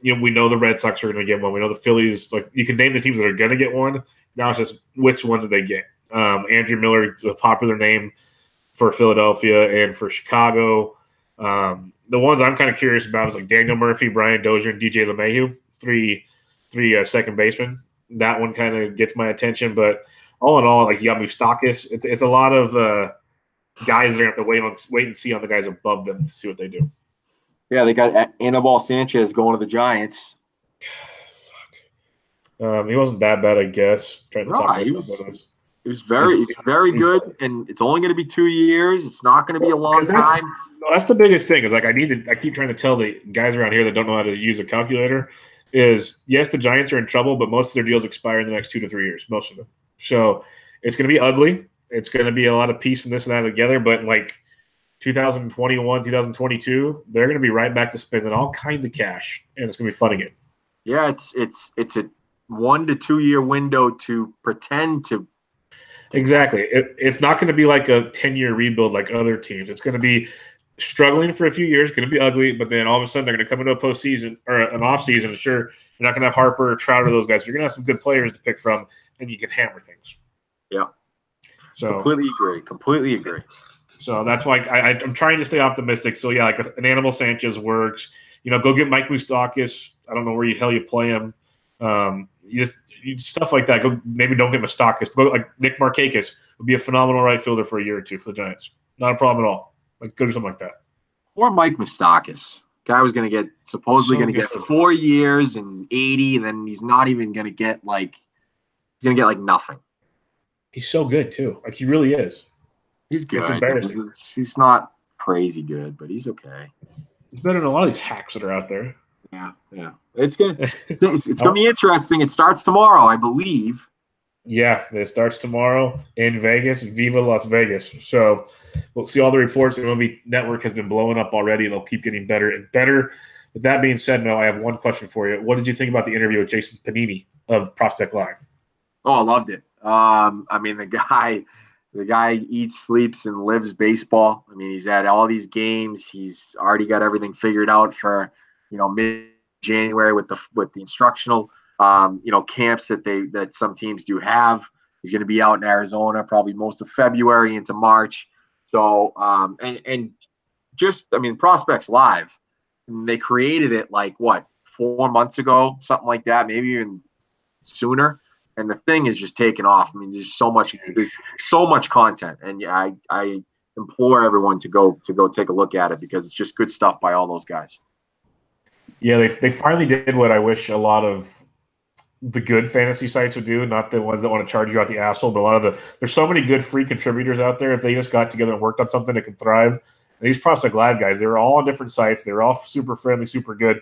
we know the Red Sox are going to get one. We know the Phillies. Like, you can name the teams that are going to get one. Now it's just which one do they get? Andrew Miller is a popular name for Philadelphia and for Chicago. The ones I'm kind of curious about is like Daniel Murphy, Brian Dozier, and DJ LeMahieu, three second basemen. That one kind of gets my attention. But all in all, like, you got Moustakis. It's a lot of guys that are going to have to wait and see on the guys above them to see what they do. Yeah, they got Anibal Sanchez going to the Giants. Fuck. He wasn't that bad, I guess. Trying to talk He was very good, and it's only going to be 2 years. It's not going to be a long time. That's the biggest thing. Is like I keep trying to tell the guys around here that don't know how to use a calculator. Is yes, the Giants are in trouble, but most of their deals expire in the next 2 to 3 years. Most of them. So it's going to be ugly. It's going to be a lot of piecing this and that together. But like 2021, 2022, they're going to be right back to spending all kinds of cash, and it's going to be fun again. Yeah, it's a 1 to 2 year window to pretend to. Exactly. It's not going to be like a 10-year rebuild like other teams. It's going to be struggling for a few years, going to be ugly, but then all of a sudden they're going to come into a postseason or an offseason. Sure, you're not going to have Harper or Trout or those guys, but you're going to have some good players to pick from, and you can hammer things. Yeah. So Completely agree. So that's why I'm trying to stay optimistic. So, yeah, like an Anibal Sanchez works. Go get Mike Moustakis. I don't know where the hell you play him. Stuff like that. Maybe don't get Moustakis. Go like Nick Markakis would be a phenomenal right fielder for a year or two for the Giants. Not a problem at all. Like, go do something like that. Or Mike Moustakis. Guy was going to get supposedly going to get 4 years and 80, and then he's not even going to get like nothing. He's so good too. Like, he really is. He's good. It's embarrassing. He's not crazy good, but he's okay. He's better than a lot of these hacks that are out there. Yeah. It's gonna be interesting. It starts tomorrow, I believe. Yeah, it starts tomorrow in Vegas. Viva Las Vegas. So we'll see all the reports. The MLB Network has been blowing up already, and it'll keep getting better and better. With that being said, Mo, I have one question for you. What did you think about the interview with Jason Pennini of Prospect Live? Oh, I loved it. I mean, the guy eats, sleeps, and lives baseball. I mean, he's at all these games. He's already got everything figured out for, mid-January with the instructional, camps that some teams do have. He's going to be out in Arizona probably most of February into March. So, Prospects Live, they created it 4 months ago, something like that, maybe even sooner. And the thing is just taking off. I mean, there's so much content, and I implore everyone to go take a look at it because it's just good stuff by all those guys. Yeah, they finally did what I wish a lot of the good fantasy sites would do, not the ones that want to charge you out the asshole, but there's so many good free contributors out there. If they just got together and worked on something that could thrive. And these Prospect Live guys, they were all on different sites. They were all super friendly, super good,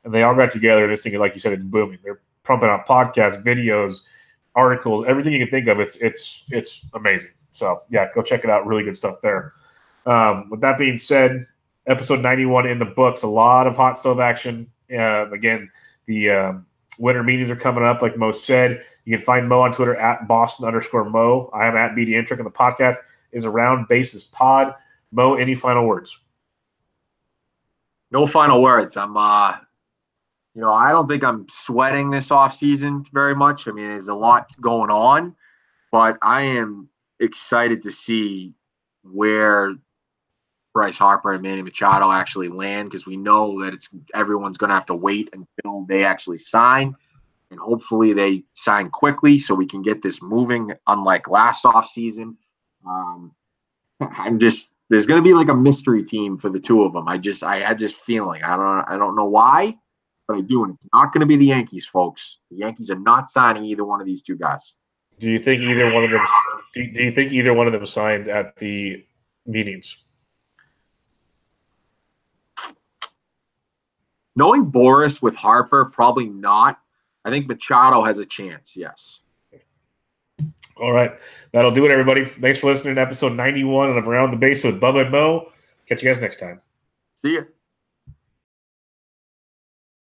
and they all got together. And this thing, like you said, it's booming. They're pumping out podcasts, videos, articles, everything you can think of. It's amazing. So yeah, go check it out. Really good stuff there. With that being said, episode 91 in the books. A lot of hot stove action. Again, the winter meetings are coming up, like Mo said. You can find Mo on Twitter at Boston_Mo. I am at BD Intric, and the podcast is Around Bases Pod. Mo, any final words? No final words. I don't think I'm sweating this offseason very much. I mean, there's a lot going on, but I am excited to see where Bryce Harper and Manny Machado actually land, because we know that everyone's going to have to wait until they actually sign, and hopefully they sign quickly so we can get this moving, unlike last offseason. There's going to be like a mystery team for the two of them. I had this feeling. I don't know why, but I do. And it's not going to be the Yankees, folks. The Yankees are not signing either one of these two guys. Do you think either one of them? Do you think either one of them signs at the meetings? Knowing Boris with Harper, probably not. I think Machado has a chance. Yes. All right, that'll do it, everybody. Thanks for listening to episode 91 of Around the Base with Bubba and Mo. Catch you guys next time. See ya.